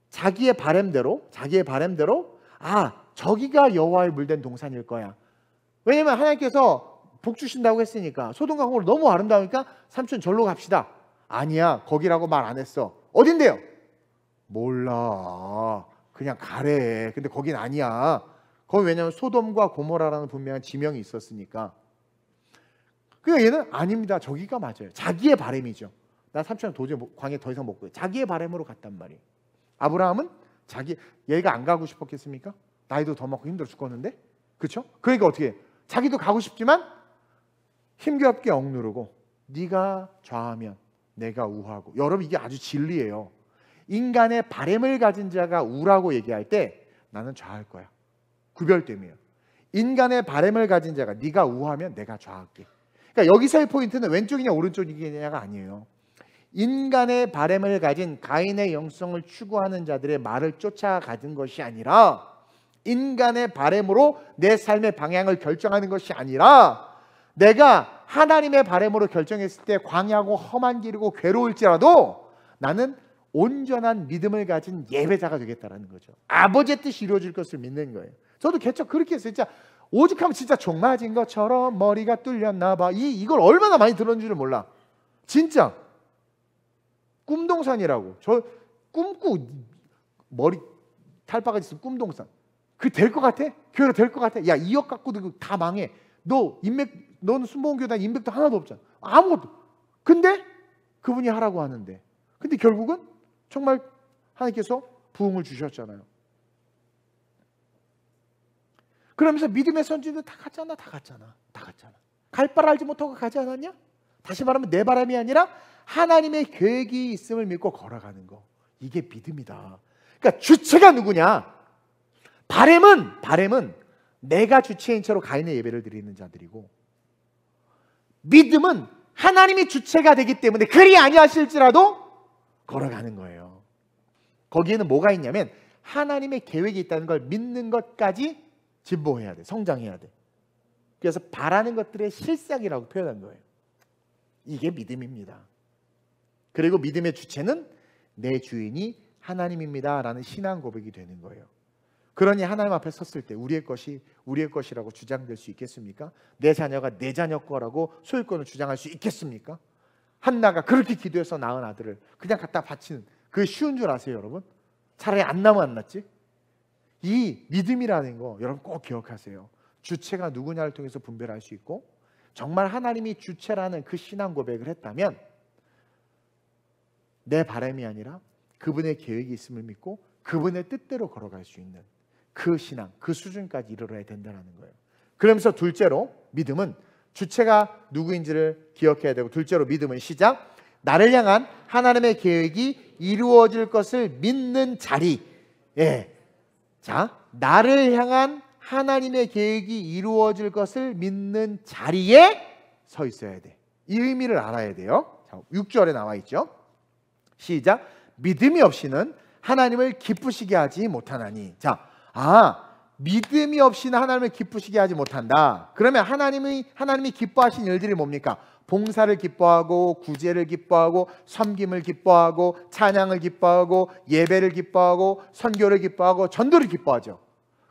A: 자기의 바람대로 저기가 여호와의 물된 동산일 거야. 왜냐면 하나님께서 복 주신다고 했으니까, 소돔과 고모라 너무 아름다우니까 삼촌 절로 갑시다. 아니야, 거기라고 말 안 했어. 어딘데요? 몰라. 그냥 가래. 근데 거긴 아니야. 거기 왜냐면 소돔과 고모라라는 분명한 지명이 있었으니까. 그러니까 얘는 아닙니다. 저기가 맞아요. 자기의 바람이죠. 나 삼촌은 도저히 광야에 더 이상 못 가요. 자기의 바람으로 갔단 말이에요. 아브라함은 얘가 안 가고 싶었겠습니까? 나이도 더 먹고 힘들어 죽겠는데, 그렇죠? 그러니까 어떻게 해? 자기도 가고 싶지만 힘겹게 억누르고 네가 좌하면 내가 우하고. 여러분 이게 아주 진리예요. 인간의 바램을 가진 자가 우라고 얘기할 때 나는 좌할 거야. 구별됨이에요. 인간의 바램을 가진 자가 네가 우하면 내가 좌할게. 그러니까 여기서의 포인트는 왼쪽이냐 오른쪽이냐가 아니에요. 인간의 바램을 가진 가인의 영성을 추구하는 자들의 말을 쫓아가는 것이 아니라, 인간의 바램으로 내 삶의 방향을 결정하는 것이 아니라, 내가 하나님의 바램으로 결정했을 때 광야고 험한 길이고 괴로울지라도 나는 온전한 믿음을 가진 예배자가 되겠다라는 거죠. 아버지의 뜻이 이루어질 것을 믿는 거예요. 저도 개척 그렇게 했어요. 진짜 오죽하면 진짜 종 맞은 것처럼 머리가 뚫렸나 봐. 이걸 얼마나 많이 들었는지를 몰라. 진짜 꿈동산이라고. 저 꿈꾸 머리 탈바가지 있으면 꿈동산. 그 될 것 같아? 교회가 될 것 같아? 야 2억 갖고도 다 망해. 너는 순복음교단 인맥도 하나도 없잖아. 아무것도. 근데 그분이 하라고 하는데, 근데 결국은 정말 하나님께서 부흥을 주셨잖아요. 그러면서 믿음의 선진들 다 갔잖아. 갈 바를 알지 못하고 가지 않았냐? 다시 말하면 내 바람이 아니라 하나님의 계획이 있음을 믿고 걸어가는 거. 이게 믿음이다. 그러니까 주체가 누구냐? 바램은 내가 주체인 채로 가인의 예배를 드리는 자들이고, 믿음은 하나님이 주체가 되기 때문에 그리 아니하실지라도 걸어가는 거예요. 거기에는 뭐가 있냐면 하나님의 계획이 있다는 걸 믿는 것까지 진보해야 돼. 성장해야 돼. 그래서 바라는 것들의 실상이라고 표현한 거예요. 이게 믿음입니다. 그리고 믿음의 주체는 내 주인이 하나님입니다 라는 신앙 고백이 되는 거예요. 그러니 하나님 앞에 섰을 때 우리의 것이라고 주장될 수 있겠습니까? 내 자녀가 내 자녀 거라고 소유권을 주장할 수 있겠습니까? 한나가 그렇게 기도해서 낳은 아들을 그냥 갖다 바치는, 그게 쉬운 줄 아세요 여러분? 차라리 안 나면 안 낫지? 이 믿음이라는 거 여러분 꼭 기억하세요. 주체가 누구냐를 통해서 분별할 수 있고, 정말 하나님이 주체라는 그 신앙 고백을 했다면 내 바람이 아니라 그분의 계획이 있음을 믿고 그분의 뜻대로 걸어갈 수 있는 그 신앙, 그 수준까지 이르러야 된다는 거예요. 그러면서 둘째로 믿음은 주체가 누구인지를 기억해야 되고, 둘째로 믿음은 시작, 나를 향한 하나님의 계획이 이루어질 것을 믿는 자리. 예. 자, 나를 향한 하나님의 계획이 이루어질 것을 믿는 자리에 서 있어야 돼. 이 의미를 알아야 돼요. 자, 6절에 나와 있죠. 시작. 믿음이 없이는 하나님을 기쁘시게 하지 못하나니. 자, 믿음이 없이는 하나님을 기쁘시게 하지 못한다. 그러면 하나님이 기뻐하신 일들이 뭡니까? 봉사를 기뻐하고, 구제를 기뻐하고, 섬김을 기뻐하고, 찬양을 기뻐하고, 예배를 기뻐하고, 선교를 기뻐하고, 전도를 기뻐하죠.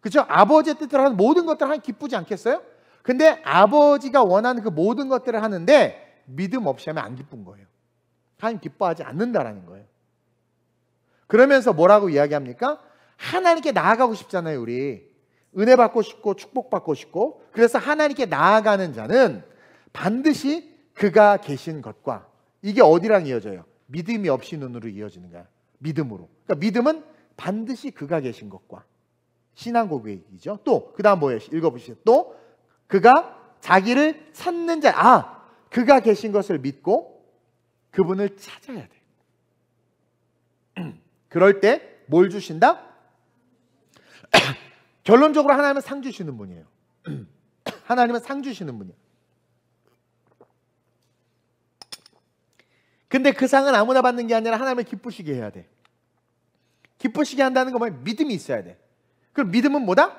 A: 그렇죠? 아버지의 뜻대로 하는 모든 것들을 하나님 기쁘지 않겠어요? 근데 아버지가 원하는 그 모든 것들을 하는데 믿음 없이 하면 안 기쁜 거예요. 하나님 기뻐하지 않는다라는 거예요. 그러면서 뭐라고 이야기합니까? 하나님께 나아가고 싶잖아요. 우리 은혜 받고 싶고 축복받고 싶고. 그래서 하나님께 나아가는 자는 반드시 그가 계신 것과, 이게 어디랑 이어져요? 믿음이 없이 눈으로 이어지는 거야. 믿음으로. 그러니까 믿음은 반드시 그가 계신 것과, 신앙 고백이죠. 또 그 다음 뭐예요? 읽어보시죠. 또 그가 자기를 찾는 자, 그가 계신 것을 믿고 그분을 찾아야 돼. 그럴 때 뭘 주신다? 결론적으로 하나님은 상 주시는 분이에요. 하나님은 상 주시는 분이에요. 근데 그 상은 아무나 받는 게 아니라 하나님을 기쁘시게 해야 돼. 기쁘시게 한다는 거 뭐예요? 믿음이 있어야 돼. 그럼 믿음은 뭐다?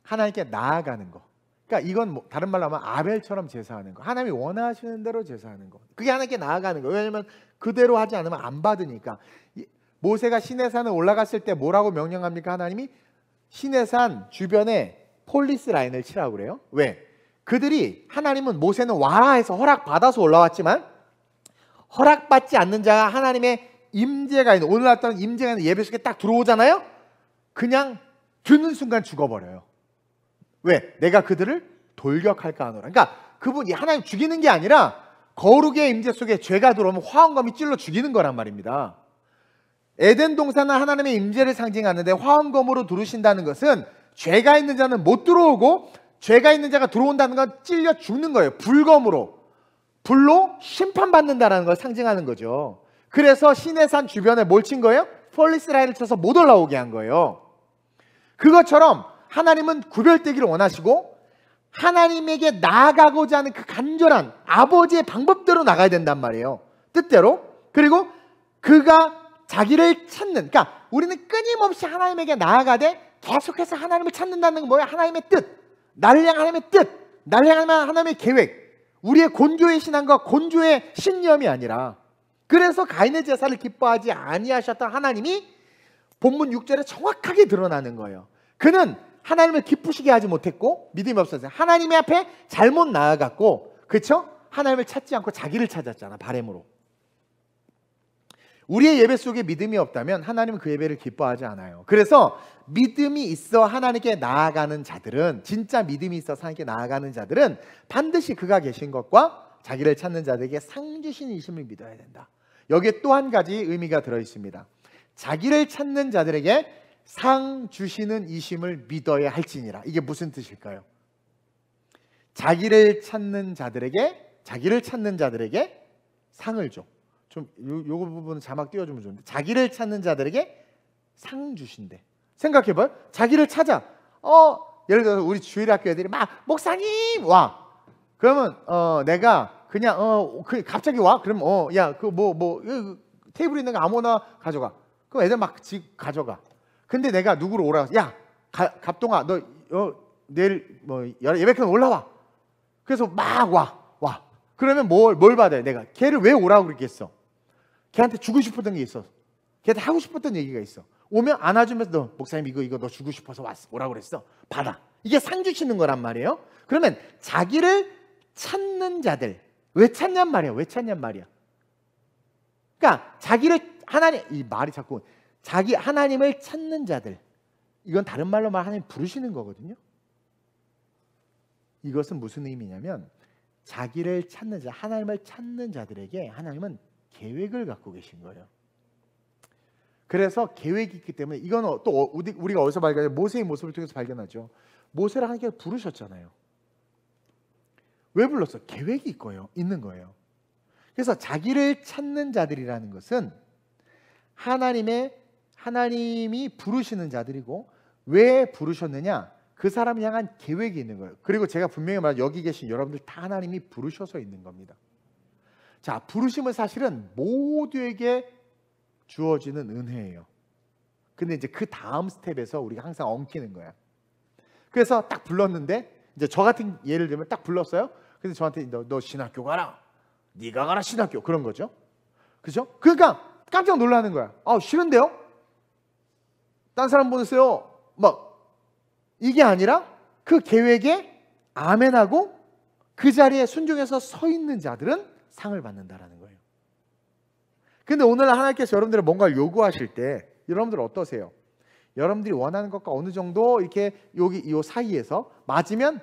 A: 하나님께 나아가는 거. 그러니까 이건 다른 말로 하면 아벨처럼 제사하는 거. 하나님이 원하시는 대로 제사하는 거. 그게 하나님께 나아가는 거. 왜냐하면 그대로 하지 않으면 안 받으니까. 모세가 시내산을 올라갔을 때 뭐라고 명령합니까? 하나님이 시내산 주변에 폴리스 라인을 치라고 그래요. 왜? 그들이, 하나님은 모세는 와라 해서 허락받아서 올라왔지만 허락받지 않는 자가 하나님의 임재가 있는, 오늘 났던 임재가 있는 예배 속에 딱 들어오잖아요. 그냥 듣는 순간 죽어버려요. 왜? 내가 그들을 돌격할까 하노라. 그러니까 그분이 하나님 죽이는 게 아니라 거룩의 임재 속에 죄가 들어오면 화엄검이 찔러 죽이는 거란 말입니다. 에덴 동산은 하나님의 임재를 상징하는데 화엄검으로 들어오신다는 것은 죄가 있는 자는 못 들어오고, 죄가 있는 자가 들어온다는 건 찔려 죽는 거예요. 불검으로, 불로 심판받는다는 걸 상징하는 거죠. 그래서 시내산 주변에 뭘 친 거예요? 폴리스 라인을 쳐서 못 올라오게 한 거예요. 그것처럼 하나님은 구별되기를 원하시고 하나님에게 나아가고자 하는 그 간절한 아버지의 방법대로 나가야 된단 말이에요. 뜻대로. 그리고 그가 자기를 찾는, 그러니까 우리는 끊임없이 하나님에게 나아가되 계속해서 하나님을 찾는다는 건 뭐예요? 하나님의 뜻, 나를 향한 하나님의 뜻, 나를 향한 하나님의 계획, 우리의 곤조의 신앙과 곤조의 신념이 아니라. 그래서 가인의 제사를 기뻐하지 아니하셨던 하나님이 본문 6절에 정확하게 드러나는 거예요. 그는 하나님을 기쁘시게 하지 못했고 믿음이 없었어요. 하나님의 앞에 잘못 나아갔고, 그렇죠? 하나님을 찾지 않고 자기를 찾았잖아, 바램으로. 우리의 예배 속에 믿음이 없다면 하나님은 그 예배를 기뻐하지 않아요. 그래서 믿음이 있어 하나님께 나아가는 자들은, 진짜 믿음이 있어 하나님께 나아가는 자들은 반드시 그가 계신 것과 자기를 찾는 자들에게 상 주신 이심을 믿어야 된다. 여기에 또 한 가지 의미가 들어 있습니다. 자기를 찾는 자들에게 상 주시는 이심을 믿어야 할지니라. 이게 무슨 뜻일까요? 자기를 찾는 자들에게 상을 줘. 좀 요 부분은 자막 띄워주면 좋은데, 자기를 찾는 자들에게 상 주신대. 생각해봐요. 자기를 찾아. 예를 들어서 우리 주일학교 애들이 막 목사님 와. 그러면 내가 그냥 갑자기 와. 그러면 야 그 테이블에 있는 거 아무나 가져가. 그럼 애들 막 가져가. 근데 내가 누구로 오라고? 야 갑동아 너 내일 예배 끝나면 올라와. 그래서 막 와. 그러면 뭘 받아요? 내가 걔를 왜 오라고 그랬겠어? 걔한테 주고 싶었던 게 있어. 걔한테 하고 싶었던 얘기가 있어. 오면 안아주면서 너 목사님 이거 너 주고 싶어서 오라고 그랬어. 받아. 이게 상 주시는 거란 말이에요. 그러면 자기를 찾는 자들, 왜 찾냔 말이야. 그러니까 이 말이 자꾸 하나님을 찾는 자들, 이건 다른 말로 하나님 부르시는 거거든요. 이것은 무슨 의미냐면 자기를 찾는 자, 하나님을 찾는 자들에게 하나님은 계획을 갖고 계신 거예요. 그래서 계획이 있기 때문에 이건 또 우리가 어디서 발견해요? 모세의 모습을 통해서 발견하죠. 모세를 하나님께서 부르셨잖아요. 왜 불렀어? 계획이 있는 거예요. 그래서 자기를 찾는 자들이라는 것은 하나님이 부르시는 자들이고, 왜 부르셨느냐? 그 사람을 향한 계획이 있는 거예요. 그리고 제가 분명히 말한 여기 계신 여러분들 다 하나님이 부르셔서 있는 겁니다. 자, 부르심은 사실은 모두에게 주어지는 은혜예요. 근데 이제 그 다음 스텝에서 우리가 항상 엉키는 거야. 그래서 딱 불렀는데, 이제 저 같은 예를 들면 딱 불렀어요. 근데 저한테 너 신학교 가라, 네가 가라 신학교, 그런 거죠. 그죠? 그러니까 깜짝 놀라는 거야. 싫은데요? 딴 사람 보내세요. 막 이게 아니라 그 계획에 아멘하고 그 자리에 순종해서 서 있는 자들은 상을 받는다라는 거예요. 근데 오늘 하나님께서 여러분들의 뭔가를 요구하실 때 여러분들 어떠세요? 여러분들이 원하는 것과 어느 정도 이렇게 요 사이에서 맞으면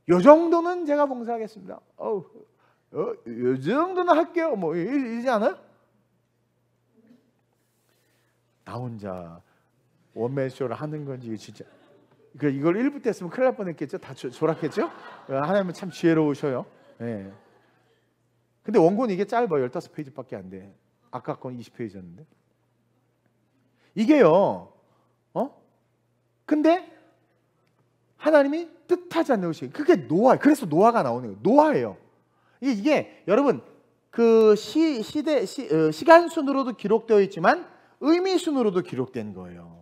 A: 요 정도는 제가 봉사하겠습니다. 요 정도는 할게요. 뭐 이러지 않아요? 나 혼자 원맨쇼를 하는 건지 진짜 이걸 1부 때 했으면 큰일 날 뻔했겠죠. 다 졸았겠죠. 하나님은 참 지혜로우셔요. 네. 근데 원고는 이게 짧아요. 15페이지밖에 안 돼. 아까 건 20페이지였는데. 이게요. 근데 하나님이 뜻하지 않는 것이, 그게 노아. 그래서 노아가 나오는 거예요. 노아예요. 이게 여러분 그 시간 순으로도 기록되어 있지만 의미 순으로도 기록된 거예요.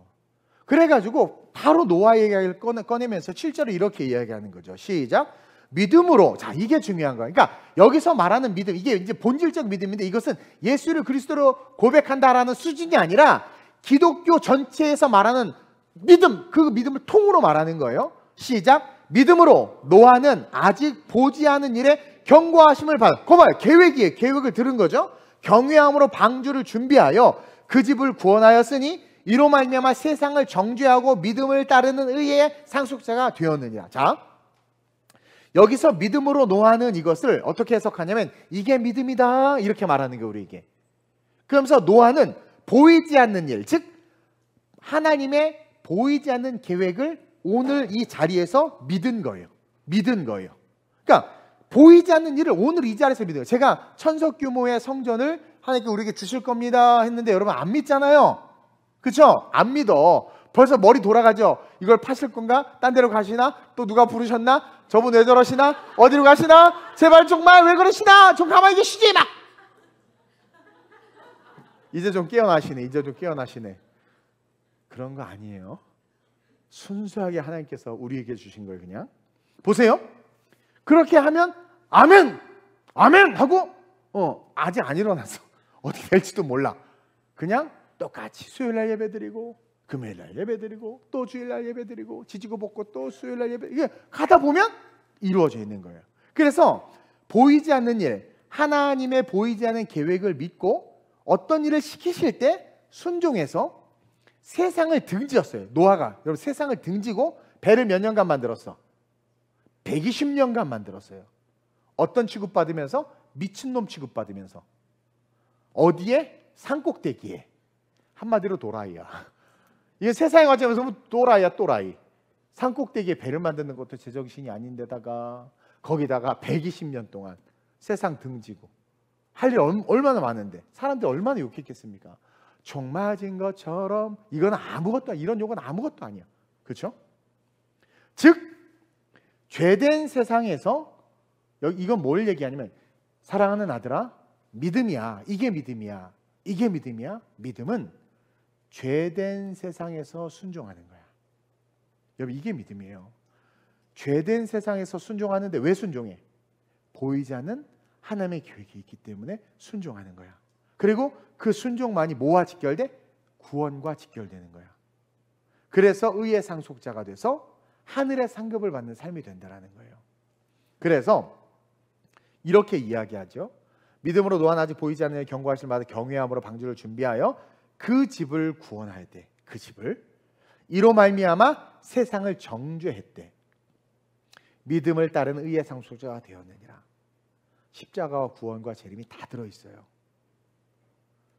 A: 그래가지고 바로 노아 이야기를 꺼내면서 7절을 이렇게 이야기하는 거죠. 시작. 믿음으로. 자, 이게 중요한 거예요. 그러니까 여기서 말하는 믿음, 이게 이제 본질적 믿음인데, 이것은 예수를 그리스도로 고백한다라는 수준이 아니라 기독교 전체에서 말하는 믿음, 그 믿음을 통으로 말하는 거예요. 시작. 믿음으로 노아는 아직 보지 않은 일에 경고하심을 받아. 그거 봐요. 계획을 들은 거죠. 경외함으로 방주를 준비하여 그 집을 구원하였으니 이로 말미암아 세상을 정죄하고 믿음을 따르는 의의 상속자가 되었느니라. 자, 여기서 믿음으로 노아는 이것을 어떻게 해석하냐면 이게 믿음이다 이렇게 말하는 거예요, 우리에게. 그러면서 노아는 보이지 않는 일, 즉 하나님의 보이지 않는 계획을 오늘 이 자리에서 믿은 거예요. 그러니까 보이지 않는 일을 오늘 이 자리에서 믿어요. 제가 천석 규모의 성전을 하나님께 우리에게 주실 겁니다 했는데 여러분 안 믿잖아요. 그렇죠? 안 믿어. 벌써 머리 돌아가죠. 이걸 파실 건가? 딴 데로 가시나? 또 누가 부르셨나? 저분 왜 저러시나? 어디로 가시나? 제발 정말 왜 그러시나? 좀 가만히 계시지 마. 이제 좀 깨어나시네. 그런 거 아니에요. 순수하게 하나님께서 우리에게 주신 거예요. 그냥 보세요. 그렇게 하면 아멘 하고 아직 안 일어났어. 어떻게 될지도 몰라. 그냥 똑같이 수요일날 예배드리고 금요일날 예배드리고 또 주일날 예배드리고 지지고 볶고 또 수요일날 예배, 이게 가다 보면 이루어져 있는 거예요. 그래서 보이지 않는 일, 하나님의 보이지 않는 계획을 믿고 어떤 일을 시키실 때 순종해서 세상을 등지었어요. 노아가 여러분 세상을 등지고 배를 몇 년간 만들었어? 120년간 만들었어요. 어떤 취급받으면서? 미친놈 취급받으면서. 어디에? 산꼭대기에. 한마디로 도라이야. 이게 세상에 와서 도라이야, 또라이. 산꼭대기에 배를 만드는 것도 제정신이 아닌데다가 거기다가 120년 동안 세상 등지고 할 일 얼마나 많은데 사람들이 얼마나 욕했겠습니까? 총 맞은 것처럼. 이건 아무것도, 이런 욕은 아무것도 아니야. 그렇죠? 즉 죄된 세상에서 이건 뭘 얘기하냐면 사랑하는 아들아, 믿음이야. 이게 믿음이야. 믿음은 죄된 세상에서 순종하는 거야. 여러분 이게 믿음이에요. 죄된 세상에서 순종하는데 왜 순종해? 보이지 않는 하나님의 계획이 있기 때문에 순종하는 거야. 그리고 그 순종만이 뭐와 직결돼? 구원과 직결되는 거야. 그래서 의의 상속자가 돼서 하늘의 상급을 받는 삶이 된다는 거예요. 그래서 이렇게 이야기하죠. 믿음으로 노아는 아직 보이지 않는 경고하실 마다 경외함으로 방주를 준비하여 그 집을 구원하였대. 그 집을 이로 말미암아 세상을 정죄했대. 믿음을 따른 의의 상속자가 되었느니라. 십자가와 구원과 재림이 다 들어있어요.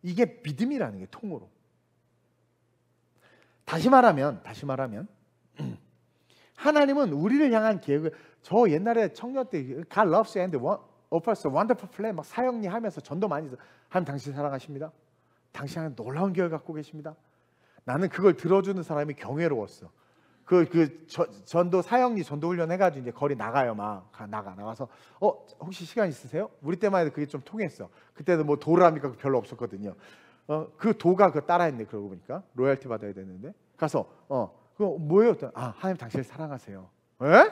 A: 이게 믿음이라는 게 통으로. 다시 말하면 하나님은 우리를 향한 계획을, 저 옛날에 청년 때 God loves you and offers a wonderful plan 막 사형리 하면서 전도 많이 해서 하나님 당신 사랑하십니다. 당신은 놀라운 계획을 갖고 계십니다. 나는 그걸 들어주는 사람이 경외로웠어. 전도 사형리 전도 훈련 해가지고 이제 거리 나가요. 막 나가서 혹시 시간 있으세요? 우리 때만 해도 그게 좀 통했어. 그때도 뭐 도라니까 별로 없었거든요. 그 도가 그 따라했네. 그러고 보니까 로열티 받아야 되는데 가서 그거 뭐예요? 하나님 당신을 사랑하세요. 에?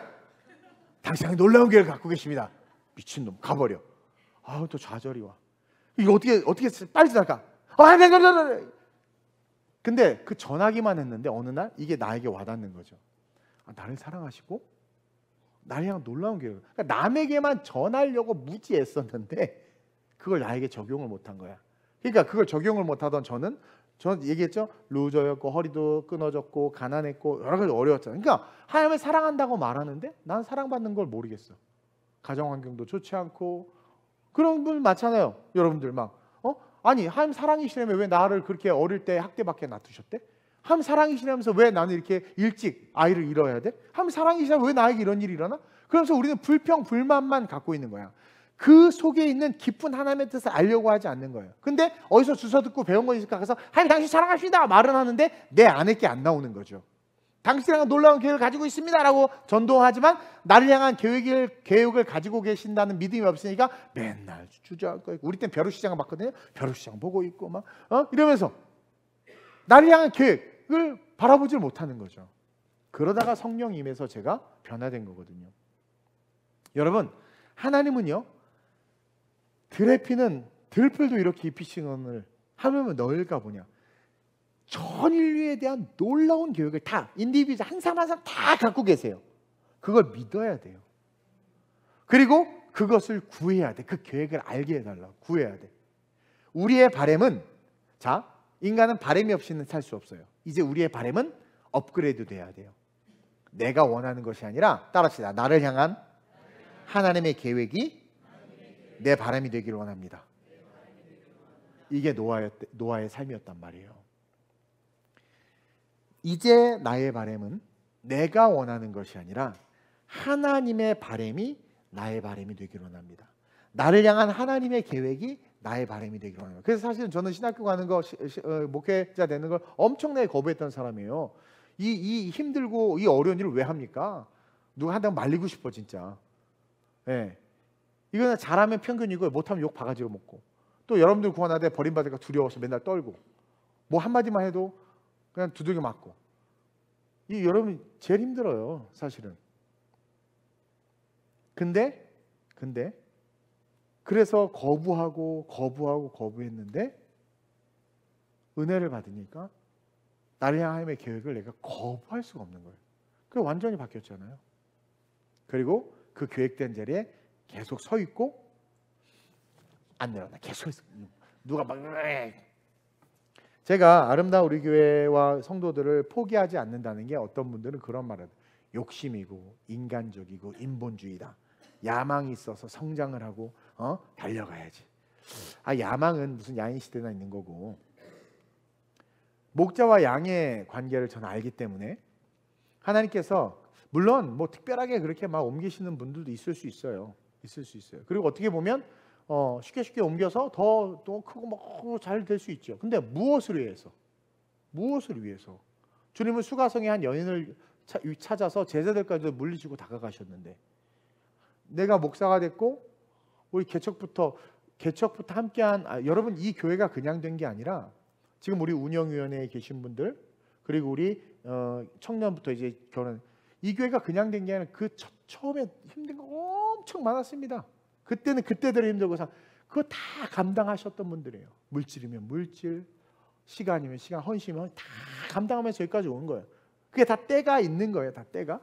A: 당신이 놀라운 계획을 갖고 계십니다. 미친놈 가버려. 또 좌절이 와. 이거 어떻게 빨리 지나가? 네. 근데 그 전하기만 했는데 어느 날 이게 나에게 와닿는 거죠. 나를 사랑하시고 나를 향한 놀라운 계획. 그러니까 남에게만 전하려고 무지했었는데 그걸 나에게 적용을 못한 거야. 그러니까 그걸 적용을 못하던 저는 얘기했죠. 루저였고 허리도 끊어졌고 가난했고 여러 가지 어려웠잖아요. 그러니까 하나님을 사랑한다고 말하는데 난 사랑받는 걸 모르겠어. 가정 환경도 좋지 않고 그런 분 많잖아요. 여러분들 막 아니 하나님 사랑이시라면 왜 나를 그렇게 어릴 때 학대받게 놔두셨대? 하나님 사랑이시라면서 왜 나는 이렇게 일찍 아이를 잃어야 돼? 하나님 사랑이시라면 왜 나에게 이런 일이 일어나? 그러면서 우리는 불평 불만만 갖고 있는 거야. 그 속에 있는 깊은 하나님의 뜻을 알려고 하지 않는 거예요. 근데 어디서 주워 듣고 배운 거 있을까 해서 하나님 당신 사랑하십니다 말은 하는데 내 안에 게 안 나오는 거죠. 당신이랑 놀라운 계획을 가지고 있습니다 라고 전도하지만 나를 향한 계획을 가지고 계신다는 믿음이 없으니까 맨날 주저앉고 있고, 우리 땐 벼룩시장을 봤거든요. 벼룩시장 보고 있고 막 이러면서 나를 향한 계획을 바라보질 못하는 거죠. 그러다가 성령 임해서 제가 변화된 거거든요. 여러분, 하나님은요 들풀도 이렇게 피싱을 하면 넣을까 보냐. 전 인류에 대한 놀라운 계획을 다 인디비주 한 사람 한 사람 다 갖고 계세요. 그걸 믿어야 돼요. 그리고 그것을 구해야 돼. 그 계획을 알게 해달라고 구해야 돼. 우리의 바람은 인간은 바람이 없이는 살 수 없어요. 이제 우리의 바람은 업그레이드 돼야 돼요. 내가 원하는 것이 아니라 따라합시다. 나를 향한 하나님의 계획이 내 바람이 되기를 원합니다. 이게 노아의 삶이었단 말이에요. 이제 나의 바람은 내가 원하는 것이 아니라 하나님의 바람이 나의 바람이 되기를 원합니다. 나를 향한 하나님의 계획이 나의 바람이 되기를 원합니다. 그래서 사실은 저는 신학교 가는 거, 목회자 되는 걸 엄청나게 거부했던 사람이에요. 이 힘들고 이 어려운 일을 왜 합니까? 누가 한다고 말리고 싶어 진짜. 네. 이거는 잘하면 평균이고 못하면 욕 바가지로 먹고, 또 여러분들 구원하되 버림받을까 두려워서 맨날 떨고, 뭐 한마디만 해도 그냥 두들겨 맞고. 이 여러분 제일 힘들어요 사실은. 근데 그래서 거부했는데 은혜를 받으니까 나를 향한 하나님의 계획을 내가 거부할 수가 없는 거예요. 그게 완전히 바뀌었잖아요. 그리고 그 계획된 자리에 계속 서 있고 안 내려놔. 계속 누가 막 제가 아름다운 우리 교회와 성도들을 포기하지 않는다는 게, 어떤 분들은 그런 말을, 욕심이고 인간적이고 인본주의다. 야망이 있어서 성장을 하고 달려가야지. 야망은 무슨 야인 시대나 있는 거고, 목자와 양의 관계를 저는 알기 때문에 하나님께서 물론 뭐 특별하게 그렇게 막 옮기시는 분들도 있을 수 있어요. 그리고 어떻게 보면 쉽게 옮겨서 더 크고 뭐 잘 될 수 있죠. 근데 무엇을 위해서? 주님은 수가성의 한 여인을 찾아서 제자들까지도 물리치고 다가가셨는데, 내가 목사가 됐고 우리 개척부터 함께한 여러분, 이 교회가 그냥 된 게 아니라 지금 우리 운영위원회에 계신 분들, 그리고 우리 청년부터 이제 결혼, 이 교회가 그냥 된 게 아니라 처음에 힘든 거 엄청 많았습니다. 그때는 그때대로 힘들고 그거 다 감당하셨던 분들이에요. 물질이면 물질, 시간이면 시간, 헌신이면 다 감당하면서 여기까지 온 거예요. 그게 다 때가 있는 거예요. 다 때가.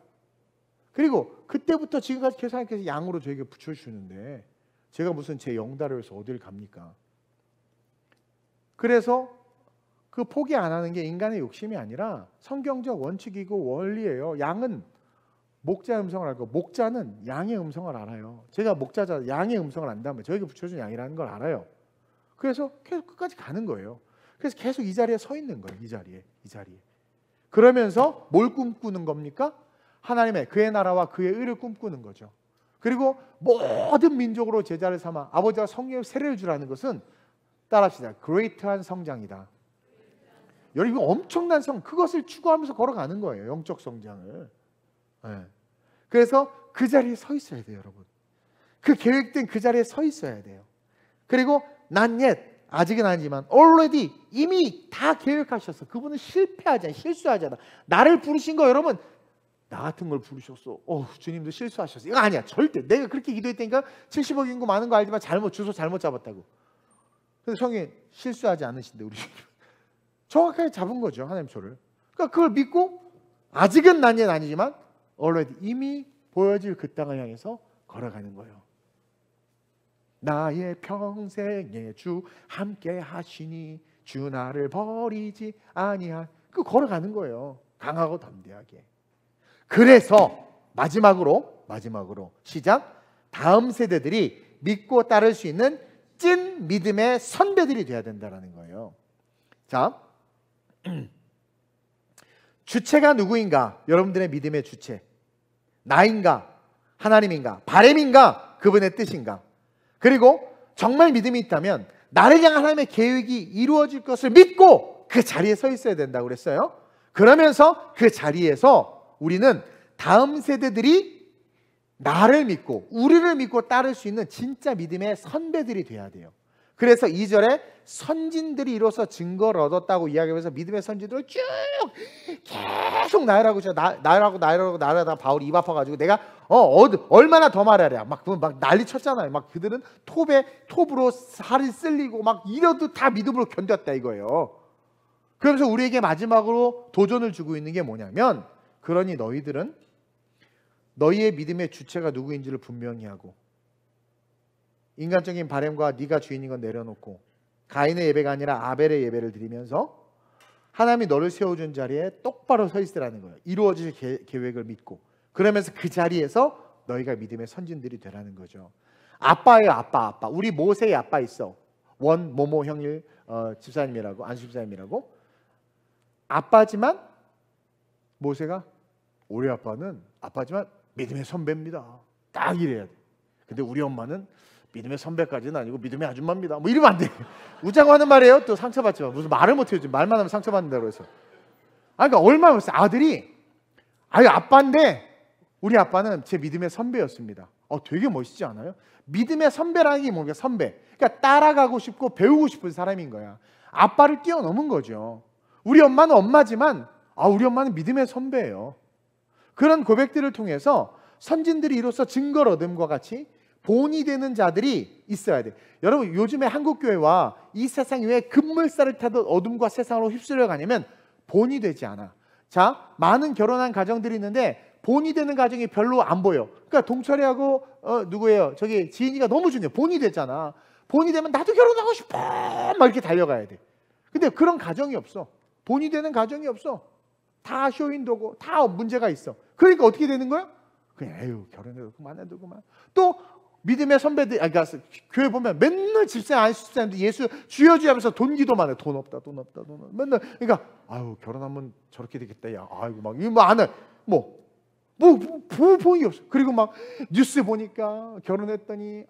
A: 그리고 그때부터 지금까지 계속 하나님께서 양으로 저에게 붙여주시는데 제가 무슨 제 영달을 해서 어딜 갑니까? 그래서 그 포기 안 하는 게 인간의 욕심이 아니라 성경적 원칙이고 원리예요. 양은 목자의 음성을 알고, 목자는 양의 음성을 알아요. 제가 목자자 양의 음성을 안다면 저에게 붙여준 양이라는 걸 알아요. 그래서 계속 끝까지 가는 거예요. 그래서 계속 이 자리에 서 있는 거예요. 이 자리에. 그러면서 뭘 꿈꾸는 겁니까? 하나님의 그의 나라와 그의 의를 꿈꾸는 거죠. 그리고 모든 민족으로 제자를 삼아 아버지와 성령의 세례를 주라는 것은, 따라합시다, 그레이트한 성장이다. 여러분, 엄청난 그것을 추구하면서 걸어가는 거예요. 영적 성장을. 네. 그래서 그 자리에 서 있어야 돼요, 여러분. 그 계획된 그 자리에 서 있어야 돼요. 그리고 not yet, 아직은 아니지만 already, 이미 다 계획하셨어. 그분은 실패하지 않아, 실수하지 않아. 나를 부르신 거, 여러분, 나 같은 걸 부르셨어. 주님도 실수하셨어. 이거 아니야, 절대. 내가 그렇게 기도했다니까 70억 인구 많은 거 알지만 주소 잘못 잡았다고. 근데 성령이 실수하지 않으신데, 우리 정확하게 잡은 거죠, 하나님 소를. 그러니까 그걸 믿고, 아직은 not yet 아니지만 already, 이미 보여질 그 땅을 향해서 걸어가는 거예요. 나의 평생에 주 함께 하시니 주 나를 버리지 아니한, 그 걸어가는 거예요. 강하고 담대하게. 그래서 마지막으로 시작, 다음 세대들이 믿고 따를 수 있는 찐 믿음의 선배들이 돼야 된다는 거예요. 자, 주체가 누구인가? 여러분들의 믿음의 주체, 나인가? 하나님인가? 바람인가? 그분의 뜻인가? 그리고 정말 믿음이 있다면 나를 향한 하나님의 계획이 이루어질 것을 믿고 그 자리에 서 있어야 된다고 그랬어요. 그러면서 그 자리에서 우리는 다음 세대들이 나를 믿고 우리를 믿고 따를 수 있는 진짜 믿음의 선배들이 돼야 돼요. 그래서 2절에 선진들이 이로써 증거를 얻었다고 이야기하면서 믿음의 선진들을 쭉 계속 나열하고 바울이 입 아파가지고 내가 얼마나 더 말하랴 막 난리 쳤잖아요. 막 그들은 톱으로 살이 쓸리고 막 이래도 다 믿음으로 견뎠다 이거예요. 그러면서 우리에게 마지막으로 도전을 주고 있는 게 뭐냐면, 그러니 너희들은 너희의 믿음의 주체가 누구인지를 분명히 하고 인간적인 바램과 네가 주인인 건 내려놓고 가인의 예배가 아니라 아벨의 예배를 드리면서 하나님이 너를 세워준 자리에 똑바로 서 있으라는 거예요. 이루어질 계획을 믿고. 그러면서 그 자리에서 너희가 믿음의 선진들이 되라는 거죠. 아빠예요. 아빠. 우리 모세의 아빠 있어. 모모 형일 집사님이라고, 안수 집사님이라고. 아빠지만 모세가 우리 아빠는 아빠지만 믿음의 선배입니다. 딱 이래야 돼. 근데 우리 엄마는 믿음의 선배까지는 아니고 믿음의 아줌마입니다. 뭐 이러면 안 돼. 웃자고 하는 말이에요. 또 상처받지 마. 무슨 말을 못해요. 말만 하면 상처받는다고 해서. 그러니까 얼마나 아들이 아빠인데 우리 아빠는 제 믿음의 선배였습니다. 되게 멋있지 않아요? 믿음의 선배라는 게 뭡니까? 선배. 그러니까 따라가고 싶고 배우고 싶은 사람인 거야. 아빠를 뛰어넘은 거죠. 우리 엄마는 엄마지만 우리 엄마는 믿음의 선배예요. 그런 고백들을 통해서 선진들이 이로써 증거를 얻음과 같이 본이 되는 자들이 있어야 돼. 여러분, 요즘에 한국교회와 이 세상이 왜 급물살을 타듯 어둠과 세상으로 휩쓸려 가냐면 본이 되지 않아. 자, 많은 결혼한 가정들이 있는데 본이 되는 가정이 별로 안 보여. 그러니까 동철이하고 누구예요? 저기 지인이가 너무 중요해. 본이 됐잖아. 본이 되면 나도 결혼하고 싶어 막 이렇게 달려가야 돼. 근데 그런 가정이 없어. 본이 되는 가정이 없어. 다 쇼윈도고 다 문제가 있어. 그러니까 어떻게 되는 거야? 그냥 결혼해도 그만해도 그만. 또 믿음의 선배들, 그러니까 교회 보면 맨날 집사님 안수 집사님도 예수 주여 하면서 돈 기도만 해. 돈 없다. 맨날 그러니까 결혼하면 저렇게 되겠다. 야, 막 이거 안 해. 보이 없어. 그리고 막 뉴스 보니까 결혼했더니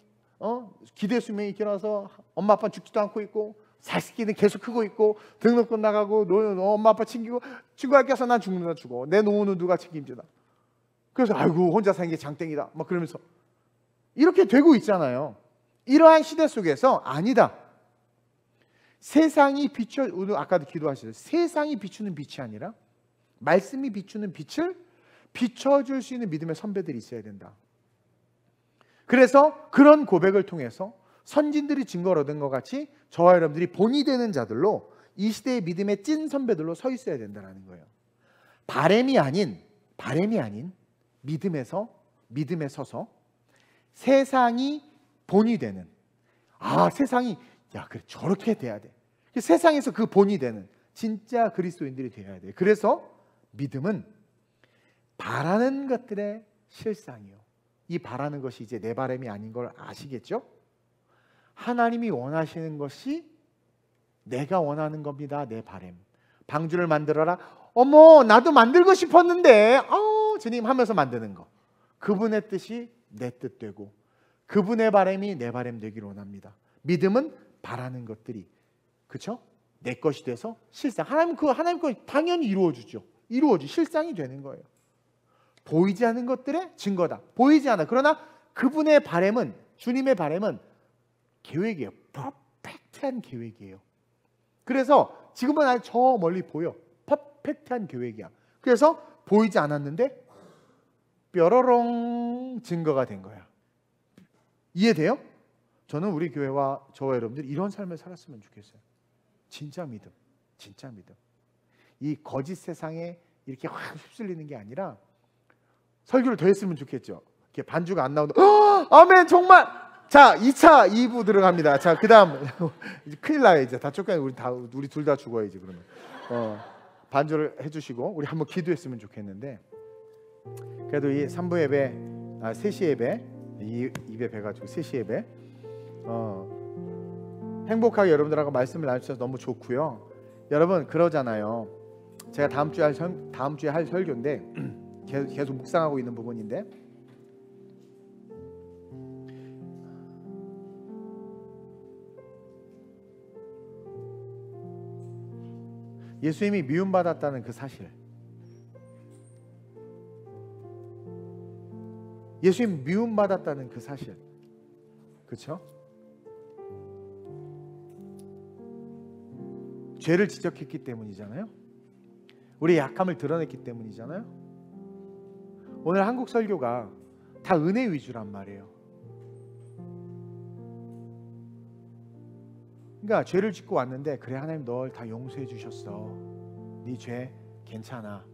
A: 기대 수명이 길어서 엄마 아빠 죽지도 않고 있고 자식끼리는 계속 크고 있고 등록금 나가고 엄마 아빠 챙기고 친구가 껴서 난 죽는다 죽어. 내 노후는 누가 책임지나. 그래서 혼자 사는 게 장땡이다. 막 그러면서 이렇게 되고 있잖아요. 이러한 시대 속에서 아니다. 세상이 오늘 아까도 기도하셨어요. 세상이 비추는 빛이 아니라 말씀이 비추는 빛을 비춰줄 수 있는 믿음의 선배들이 있어야 된다. 그래서 그런 고백을 통해서 선진들이 증거를 얻은 것 같이 저와 여러분들이 본이 되는 자들로 이 시대의 믿음의 찐 선배들로 서 있어야 된다는 거예요. 바램이 아닌 믿음에 서서 세상이 본이 되는, 세상이 그래 저렇게 돼야 돼. 세상에서 그 본이 되는 진짜 그리스도인들이 되어야 돼. 그래서 믿음은 바라는 것들의 실상이요. 이 바라는 것이 이제 내 바람이 아닌 걸 아시겠죠? 하나님이 원하시는 것이 내가 원하는 겁니다. 내 바람. 방주를 만들어라. 어머, 나도 만들고 싶었는데 주님 하면서 만드는 거. 그분의 뜻이 내 뜻 되고 그분의 바람이 내 바람 되기를 원합니다. 믿음은 바라는 것들이, 그렇죠? 내 것이 돼서 실상. 하나님 거 당연히 이루어주죠. 실상이 되는 거예요. 보이지 않는 것들의 증거다. 보이지 않아. 그러나 그분의 바람은, 주님의 바람은 계획이에요. 퍼펙트한 계획이에요. 그래서 지금은 아주 저 멀리 보여. 퍼펙트한 계획이야. 그래서 보이지 않았는데 뾰로롱 증거가 된 거야. 이해돼요? 저는 우리 교회와 저와 여러분들이 이런 삶을 살았으면 좋겠어요. 진짜 믿음. 진짜 믿음. 이 거짓 세상에 이렇게 확 휩쓸리는 게 아니라 설교를 더 했으면 좋겠죠. 이렇게 반주가 안 나온다. 아멘, 정말. 자, 2차 2부 들어갑니다. 자, 그다음 이제 큰일 나요. 이제 다 쫓겨나. 우리 둘 다 죽어야지 그러면. 반주를 해주시고 우리 한번 기도했으면 좋겠는데, 그래도 이 3부 예배, 3시 예배, 입에 배가지고 3시 예배, 행복하게 여러분들하고 말씀을 나누셔서 너무 좋고요. 여러분 그러잖아요. 제가 다음 주에 할 설교인데 계속 묵상하고 있는 부분인데, 예수님이 미움받았다는 그 사실, 예수님 미움받았다는 그 사실, 그렇죠? 죄를 지적했기 때문이잖아요. 우리의 약함을 드러냈기 때문이잖아요. 오늘 한국 설교가 다 은혜 위주란 말이에요. 그러니까 죄를 짓고 왔는데, 그래 하나님 널 다 용서해 주셨어. 네 죄 괜찮아.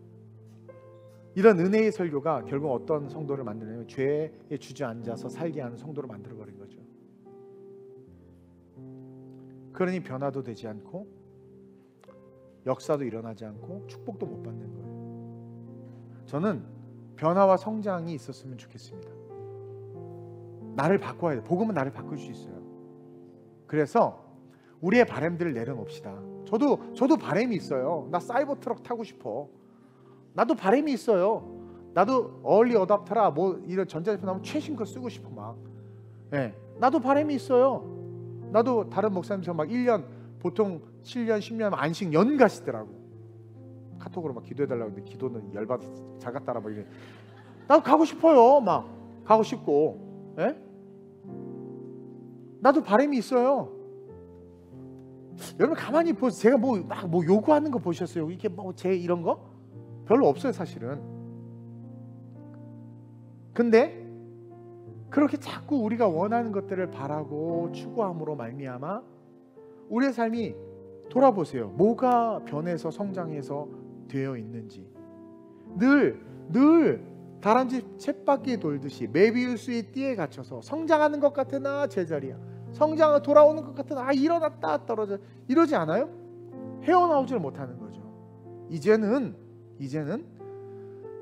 A: 이런 은혜의 설교가 결국 어떤 성도를 만드냐면 죄에 주저앉아서 살게 하는 성도로 만들어버린 거죠. 그러니 변화도 되지 않고 역사도 일어나지 않고 축복도 못 받는 거예요. 저는 변화와 성장이 있었으면 좋겠습니다. 나를 바꿔야 돼. 복음은 나를 바꿀 수 있어요. 그래서 우리의 바람들을 내려놓읍시다. 저도 바람이 있어요. 나 사이버 트럭 타고 싶어. 나도 바람이 있어요. 나도 얼리 어답터라 뭐 이런 전자제품 나오면 최신 거 쓰고 싶어 막. 네, 나도 바람이 있어요. 나도 다른 목사님처럼 막 1년 보통 7년 10년 안식 연 가시더라고. 카톡으로 막 기도해달라고 했는데 기도는 열받아 작았다라 막 이래. 나도 가고 싶어요. 막 가고 싶고. 예? 나도 바람이 있어요. 여러분 가만히 보세요. 제가 뭐 요구하는 거 보셨어요? 이렇게 뭐 제 이런 거 별로 없어요 사실은. 근데 그렇게 자꾸 우리가 원하는 것들을 바라고 추구함으로 말미암아 우리의 삶이, 돌아보세요. 뭐가 변해서 성장해서 되어 있는지. 늘 다람쥐 쳇바퀴 돌듯이 메비우스의 띠에 갇혀서 성장하는 것 같으나 제자리야, 성장을 돌아오는 것 같으나 일어났다 떨어져, 이러지 않아요? 헤어나오지를 못하는 거죠. 이제는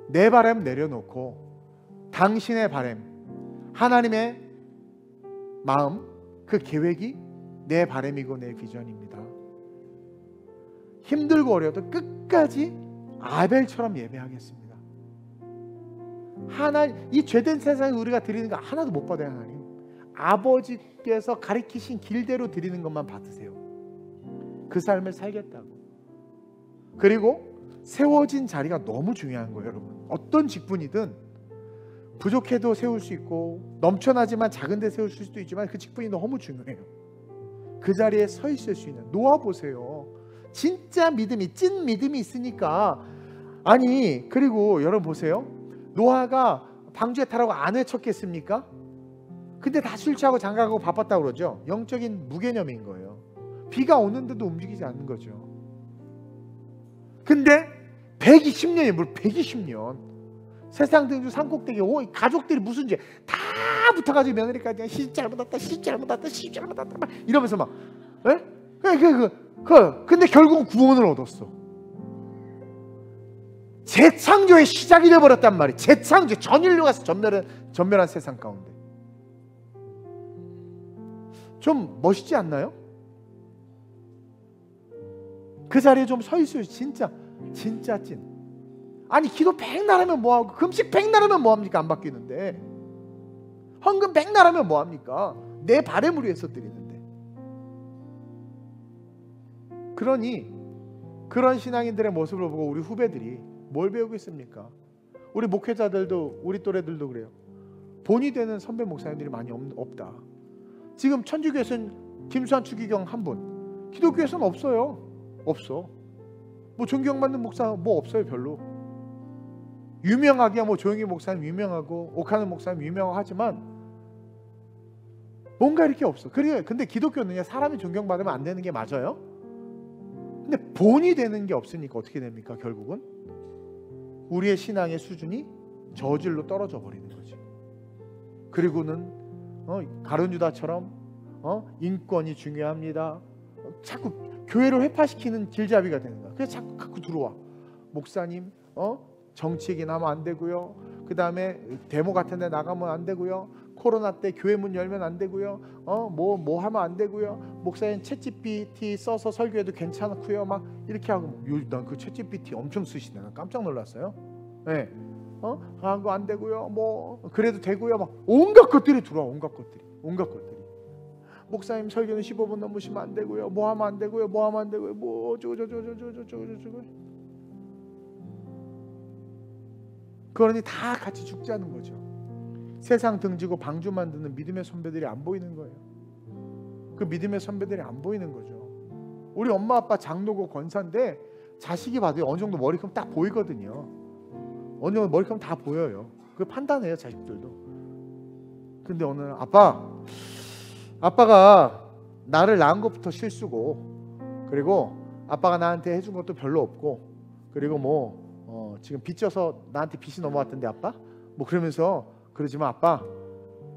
A: 내 바람 내려놓고 당신의 바람, 하나님의 마음, 그 계획이 내 바람이고 내 비전입니다. 힘들고 어려도 끝까지 아벨처럼 예배하겠습니다. 이 죄된 세상에 우리가 드리는 거 하나도 못 받아요. 하나님 아버지께서 가리키신 길대로 드리는 것만 받으세요. 그 삶을 살겠다고. 그리고 세워진 자리가 너무 중요한 거예요. 여러분 어떤 직분이든 부족해도 세울 수 있고 넘쳐나지만 작은 데 세울 수도 있지만 그 직분이 너무 중요해요. 그 자리에 서 있을 수 있는, 놓아보세요. 진짜 믿음이, 찐 믿음이 있으니까. 아니 그리고 여러분 보세요. 노아가 방주에 타라고 안 외쳤겠습니까? 근데 다 술 취하고 장가가고 바빴다고 그러죠. 영적인 무개념인 거예요. 비가 오는데도 움직이지 않는 거죠. 근데 120년이 뭘 120년 세상 등주 산꼭대기 가족들이 무슨 죄 다 붙어가지고 며느리까지 시집 잘못했다 막 이러면서 막 근데 결국은 구원을 얻었어. 재창조의 시작이 되어버렸단 말이에요. 재창조, 전 인류가 전멸한 세상 가운데. 좀 멋있지 않나요? 그 자리에 좀 서 있어요. 진짜 찐. 아니 기도 백날 하면 뭐하고, 금식 백날 하면 뭐합니까? 안 바뀌는데. 헌금 백날 하면 뭐합니까? 내 바람을 위해서 드리는데. 그러니 그런 신앙인들의 모습을 보고 우리 후배들이 뭘 배우고 있습니까? 우리 목회자들도, 우리 또래들도 그래요. 본이 되는 선배 목사님들이 많이 없다. 지금 천주교에서는 김수환 추기경 한 분, 기독교에서는 없어요. 없어. 뭐 존경받는 목사 뭐 없어요. 별로. 유명하기야 뭐 조영희 목사님 유명하고 오카는 목사님 유명하고 하지만 뭔가 이렇게 없어. 그래. 근데 기독교는요, 사람이 존경받으면 안 되는 게 맞아요. 근데 본이 되는 게 없으니까 어떻게 됩니까? 결국은 우리의 신앙의 수준이 저질로 떨어져 버리는 거지. 그리고는 가룟 유다처럼 인권이 중요합니다. 자꾸 교회를 회파시키는 길잡이가 되는 거야. 그래서 자꾸 갖고 들어와. 목사님 정치 얘기는 하면 안 되고요. 그 다음에 데모 같은 데 나가면 안 되고요. 코로나 때 교회 문 열면 안 되고요. 뭐 하면 안 되고요. 목사님 챗GPT 써서 설교해도 괜찮고요. 막 이렇게 하고. 난 그 챗GPT 엄청 쓰시네. 난 깜짝 놀랐어요. 네. 그거 안 되고요. 뭐 그래도 되고요. 막 온갖 것들이 들어와. 온갖 것들이. 목사님 설교는 15분 넘으시면 안 되고요. 뭐 하면 안 되고요. 뭐 하면 안 되고요. 뭐 어쩌고. 그러니 다 같이 죽자는 거죠. 세상 등지고 방주 만드는 믿음의 선배들이 안 보이는 거예요. 그 믿음의 선배들이 안 보이는 거죠. 우리 엄마 아빠 장로고 권사인데 자식이 봐도 어느 정도 머리카락 딱 보이거든요. 어느 정도 머리카락 다 보여요. 그 판단해요, 자식들도. 근데 오늘 아빠가 나를 낳은 것부터 실수고, 그리고 아빠가 나한테 해준 것도 별로 없고, 그리고 지금 빚져서 나한테 빚이 넘어왔던데 아빠? 뭐 그러면서 그러지만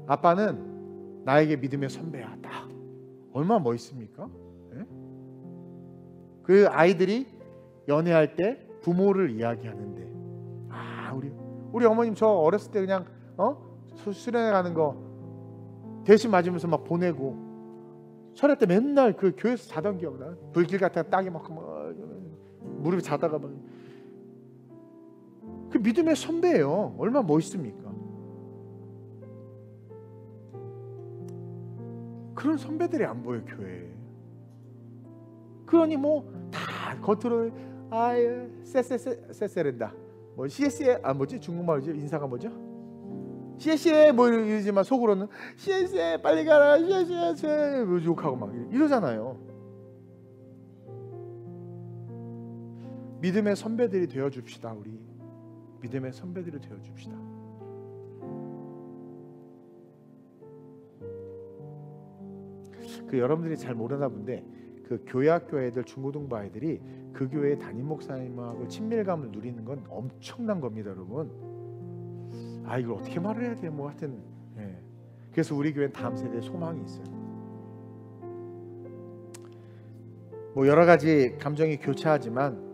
A: 아빠는 나에게 믿음의 선배야. 딱 얼마나 멋있습니까? 네? 그 아이들이 연애할 때 부모를 이야기하는데, 우리 어머님 저 어렸을 때 그냥 수련회 가는 거 대신 맞으면서 막 보내고, 설에 때 맨날 그 교회에서 자던 기억나. 불길 같다가 딱이 막 무릎에 자다가 막. 그 믿음의 선배예요. 얼마나 멋있습니까? 그런 선배들이 안 보여, 교회에. 그러니 다 겉으로 쎄쎄랜다. 뭐 CS에 뭐지? 중국말이지? 인사가 뭐죠? CS에 뭐 이러지만 속으로는 CS에 빨리 가라, CS에 욕하고 막 이러잖아요. 믿음의 선배들이 되어 줍시다. 우리 믿음의 선배들이 되어 줍시다. 그 여러분들이 잘 모르나 본데, 그 교회학교 애들, 중고등부 아이들이 그 교회 담임 목사님하고 친밀감을 누리는 건 엄청난 겁니다, 여러분. 이걸 어떻게 말을 해야 돼? 뭐 하여튼 그래서 우리 교회는 다음 세대에 소망이 있어요. 뭐 여러 가지 감정이 교차하지만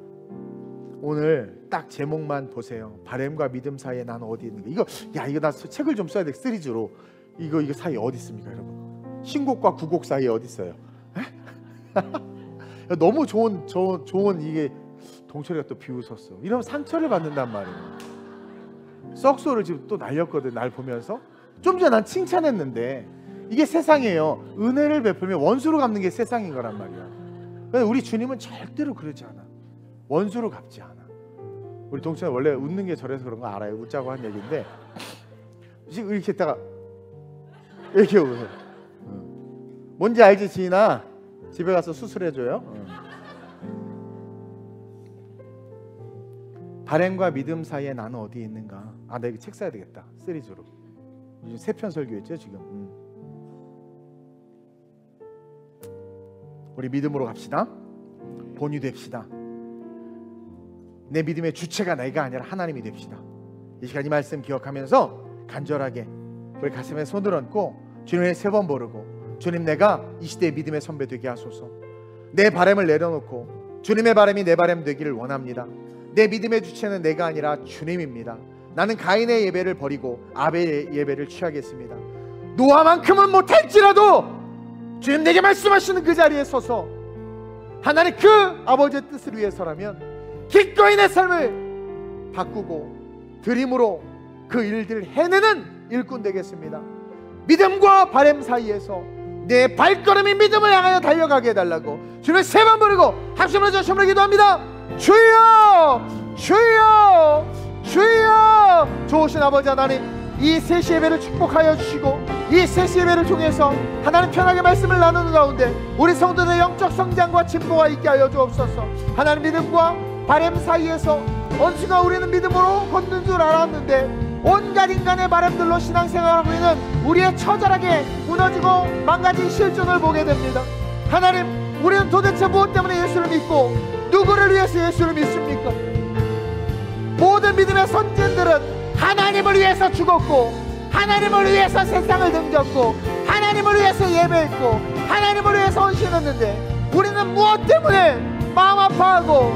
A: 오늘 딱 제목만 보세요. 바램과 믿음 사이에 난 어디 있는가. 이거 나 책을 좀 써야 돼. 시리즈로. 이거 사이 어디 있습니까, 여러분? 신곡과 구곡 사이에 어디 있어요? 너무 좋은 이게 동철이가 또 비웃었어. 이러면 상처를 받는단 말이에요. 썩소를 지금 또 날렸거든. 날 보면서. 좀 전에 난 칭찬했는데 이게 세상이에요. 은혜를 베풀면 원수로 갚는 게 세상인 거란 말이야. 근데 우리 주님은 절대로 그러지 않아. 원수로 갚지 않아. 우리 동철이 원래 웃는 게 저래서 그런 거 알아요. 웃자고 한 얘기인데 지금 이렇게 했다가 이렇게 웃어. 뭔지 알지, 지인아? 집에 가서 수술해줘요. 바램과 믿음 사이에 나는 어디에 있는가. 나 이거 책 사야 되겠다. 시리즈로. 요즘 3편 설교했죠 지금. 우리 믿음으로 갑시다. 본이 됩시다. 내 믿음의 주체가 내가 아니라 하나님이 됩시다. 이 시간 이 말씀 기억하면서 간절하게 우리 가슴에 손을 얹고 주님을 3번 부르고, 주님, 내가 이 시대의 믿음의 선배 되게 하소서. 내 바람을 내려놓고 주님의 바람이 내 바람 되기를 원합니다. 내 믿음의 주체는 내가 아니라 주님입니다. 나는 가인의 예배를 버리고 아벨의 예배를 취하겠습니다. 노아만큼은 못할지라도 주님 내게 말씀하시는 그 자리에 서서 하나님 그 아버지의 뜻을 위해서라면 기꺼이 내 삶을 바꾸고 드림으로 그 일들을 해내는 일꾼 되겠습니다. 믿음과 바램 사이에서 내 발걸음이 믿음을 향하여 달려가게 해달라고 주님을 세 번 부르고 합심으로 전심으로 기도합니다. 주여 주여 주여. 좋으신 아버지 하나님, 이 세시 예배를 축복하여 주시고 이 세시 예배를 통해서 하나님 편하게 말씀을 나누는 가운데 우리 성도들의 영적 성장과 진보가 있게 하여 주옵소서. 하나님 믿음과 바램 사이에서 언젠가 우리는 믿음으로 걷는 줄 알았는데 온갖 인간의 바람들로 신앙생활하고 있는 우리의 처절하게 무너지고 망가진 실존을 보게 됩니다. 하나님, 우리는 도대체 무엇 때문에 예수를 믿고 누구를 위해서 예수를 믿습니까? 모든 믿음의 선진들은 하나님을 위해서 죽었고 하나님을 위해서 세상을 등졌고 하나님을 위해서 예배했고 하나님을 위해서 헌신했는데 우리는 무엇 때문에 마음 아파하고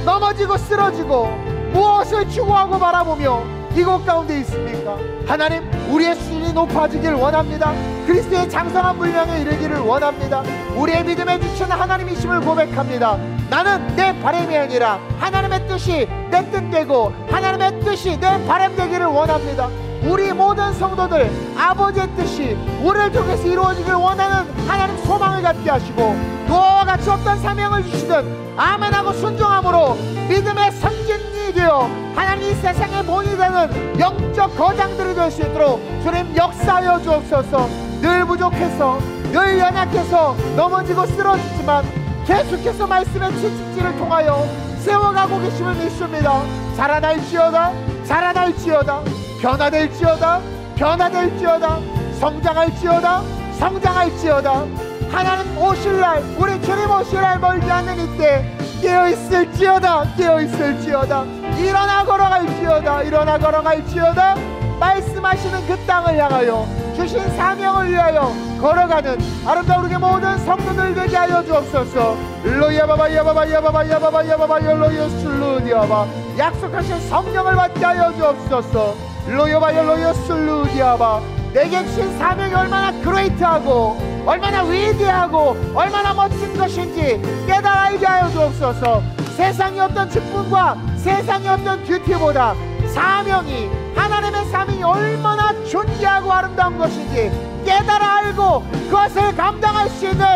A: 넘어지고 쓰러지고 무엇을 추구하고 바라보며 이곳 가운데 있습니까? 하나님, 우리의 수준이 높아지길 원합니다. 그리스도의 장성한 분량에 이르기를 원합니다. 우리의 믿음의 주체는 하나님이심을 고백합니다. 나는 내 바람이 아니라 하나님의 뜻이 내 뜻 되고 하나님의 뜻이 내 바람 되기를 원합니다. 우리 모든 성도들 아버지의 뜻이 우리를 통해서 이루어지길 원하는 하나님 소망을 갖게 하시고 노아와 같이 어떤 사명을 주시든 아멘하고 순종함으로 믿음의 선진이 되어 하나님 이 세상의 본이 되는 영적 거장들이 될 수 있도록 주님 역사하여 주옵소서. 늘 부족해서 늘 연약해서 넘어지고 쓰러지지만 계속해서 말씀의 채찍질을 통하여 세워가고 계심을 믿습니다. 자라날지어다 자라날지어다 변화될지어다 변화될지어다 성장할지어다 성장할지어다. 하나님 오실 날, 우리 주님 오실 날 멀지 않는 이때 깨어있을지어다 깨어있을지어다. 일어나 걸어갈지어다 일어나 걸어갈지어다. 말씀하시는 그 땅을 향하여 주신 사명을 위하여 걸어가는 아름다운 우리 모든 성도들 되게 하여 주옵소서. 로야바바 야바바 야바바 야바바 야바바 열로요슬루디아바. 약속하신 성령을 받게 하여 주옵소서. 로야바 열로요슬루디아바. 내게 주신 사명이 얼마나 그레이트하고 얼마나 위대하고 얼마나 멋진 것인지 깨달아 알게 하여 주옵소서. 세상의 어떤 직분과 세상의 어떤 듀티보다 사명이, 하나님의 사명이 얼마나 존귀하고 아름다운 것인지 깨달아 알고 그것을 감당할 수 있는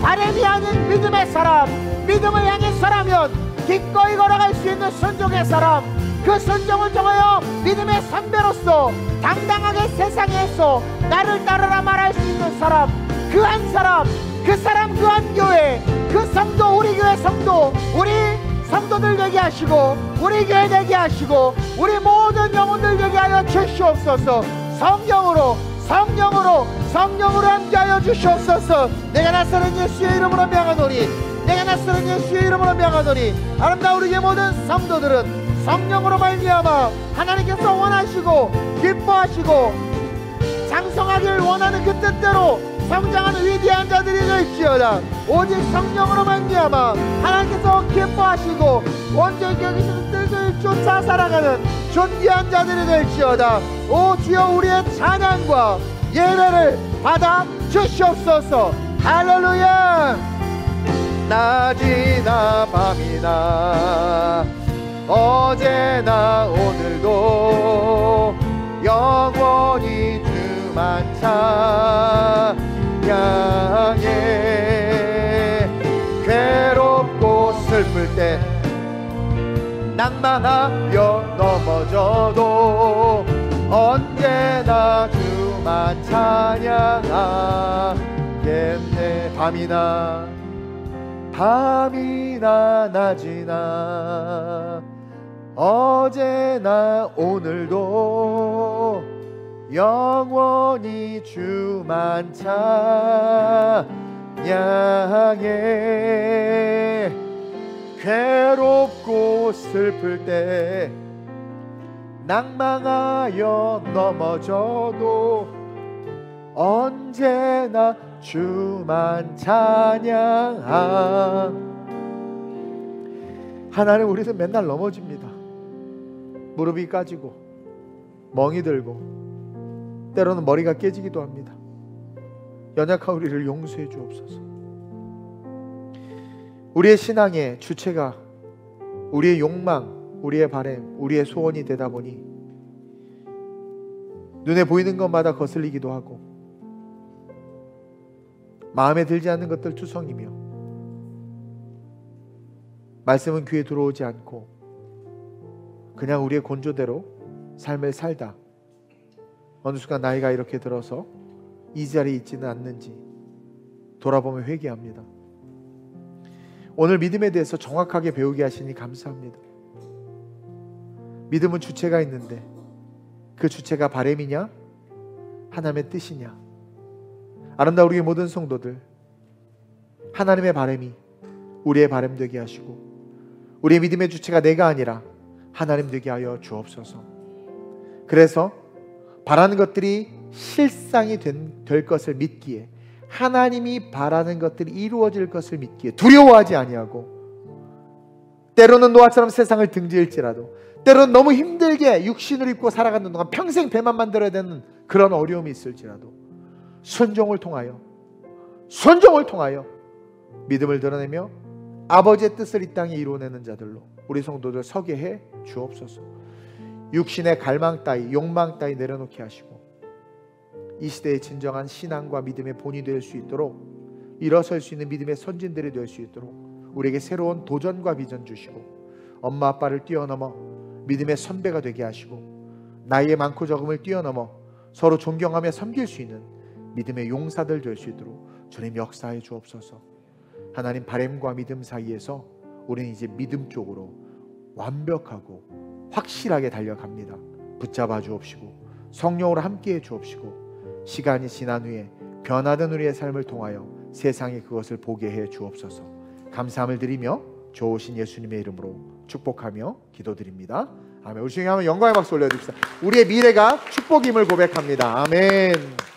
A: 바람이 아닌 믿음의 사람, 믿음을 향해 서라면 기꺼이 걸어갈 수 있는 순종의 사람, 그 순종을 통하여 믿음의 선배로서 당당하게 세상에서 나를 따르라 말할 수 있는 사람, 그 한 사람, 그 사람, 그 한 교회, 그 성도, 우리 교회 성도, 우리 성도들 되게 하시고 우리 교회 되게 하시고 우리 모든 영혼들 되게 하여 주시옵소서. 성령으로 성령으로 성령으로 함께하여 주시옵소서. 내가 나서는 예수의 이름으로 명하노니 내가 나서는 예수의 이름으로 명하노니. 아름다운 우리의 모든 성도들은 성령으로 말미암아 하나님께서 원하시고 기뻐하시고 장성하길 원하는 그 뜻대로 성장하는 위대한 자들이 될지어다. 오직 성령으로 말미암아 하나님께서 기뻐하시고 온전히 여기시는 뜻을 쫓아 살아가는 존귀한 자들이 될지어다. 오 주여, 우리의 찬양과 예배를 받아 주시옵소서. 할렐루야. 낮이나 밤이나 어제나 오늘도 영원히 주만 찬양해. 괴롭고 슬플 때 낭만하여 넘어져도 언제나 주만 찬양하겠네. 밤이나 낮이나 어제나 오늘도 영원히 주만 찬양해. 괴롭고 슬플 때 낭망하여 넘어져도 언제나 주만 찬양하. 하나님, 우리는 맨날 넘어집니다. 무릎이 까지고 멍이 들고 때로는 머리가 깨지기도 합니다. 연약한 우리를 용서해 주옵소서. 우리의 신앙의 주체가 우리의 욕망, 우리의 바람, 우리의 소원이 되다 보니 눈에 보이는 것마다 거슬리기도 하고 마음에 들지 않는 것들 투성이며 말씀은 귀에 들어오지 않고 그냥 우리의 곤조대로 삶을 살다 어느 순간 나이가 이렇게 들어서 이 자리에 있지는 않는지 돌아보며 회개합니다. 오늘 믿음에 대해서 정확하게 배우게 하시니 감사합니다. 믿음은 주체가 있는데 그 주체가 바람이냐 하나님의 뜻이냐. 아름다운 우리의 모든 성도들, 하나님의 바람이 우리의 바람 되게 하시고 우리의 믿음의 주체가 내가 아니라 하나님 되게 하여 주옵소서. 그래서 바라는 것들이 실상이 될 것을 믿기에, 하나님이 바라는 것들이 이루어질 것을 믿기에 두려워하지 아니하고, 때로는 노아처럼 세상을 등지을지라도, 때로는 너무 힘들게 육신을 입고 살아가는 동안 평생 배만 만들어야 되는 그런 어려움이 있을지라도 순종을 통하여 믿음을 드러내며 아버지의 뜻을 이 땅에 이루어내는 자들로 우리 성도들 서게 해 주옵소서. 육신의 갈망 따위, 욕망 따위 내려놓게 하시고 이 시대의 진정한 신앙과 믿음의 본이 될 수 있도록, 일어설 수 있는 믿음의 선진들이 될 수 있도록 우리에게 새로운 도전과 비전 주시고, 엄마 아빠를 뛰어넘어 믿음의 선배가 되게 하시고, 나이의 많고 적음을 뛰어넘어 서로 존경하며 섬길 수 있는 믿음의 용사들 될 수 있도록 주님 역사해 주옵소서. 하나님, 바람과 믿음 사이에서 우리는 이제 믿음 쪽으로 완벽하고 확실하게 달려갑니다. 붙잡아 주옵시고 성령으로 함께해 주옵시고, 시간이 지난 후에 변화된 우리의 삶을 통하여 세상에 그것을 보게 해 주옵소서. 감사함을 드리며 좋으신 예수님의 이름으로 축복하며 기도드립니다. 아멘. 우리 중에 한번 영광의 박수 올려주십시다. 우리의 미래가 축복임을 고백합니다. 아멘.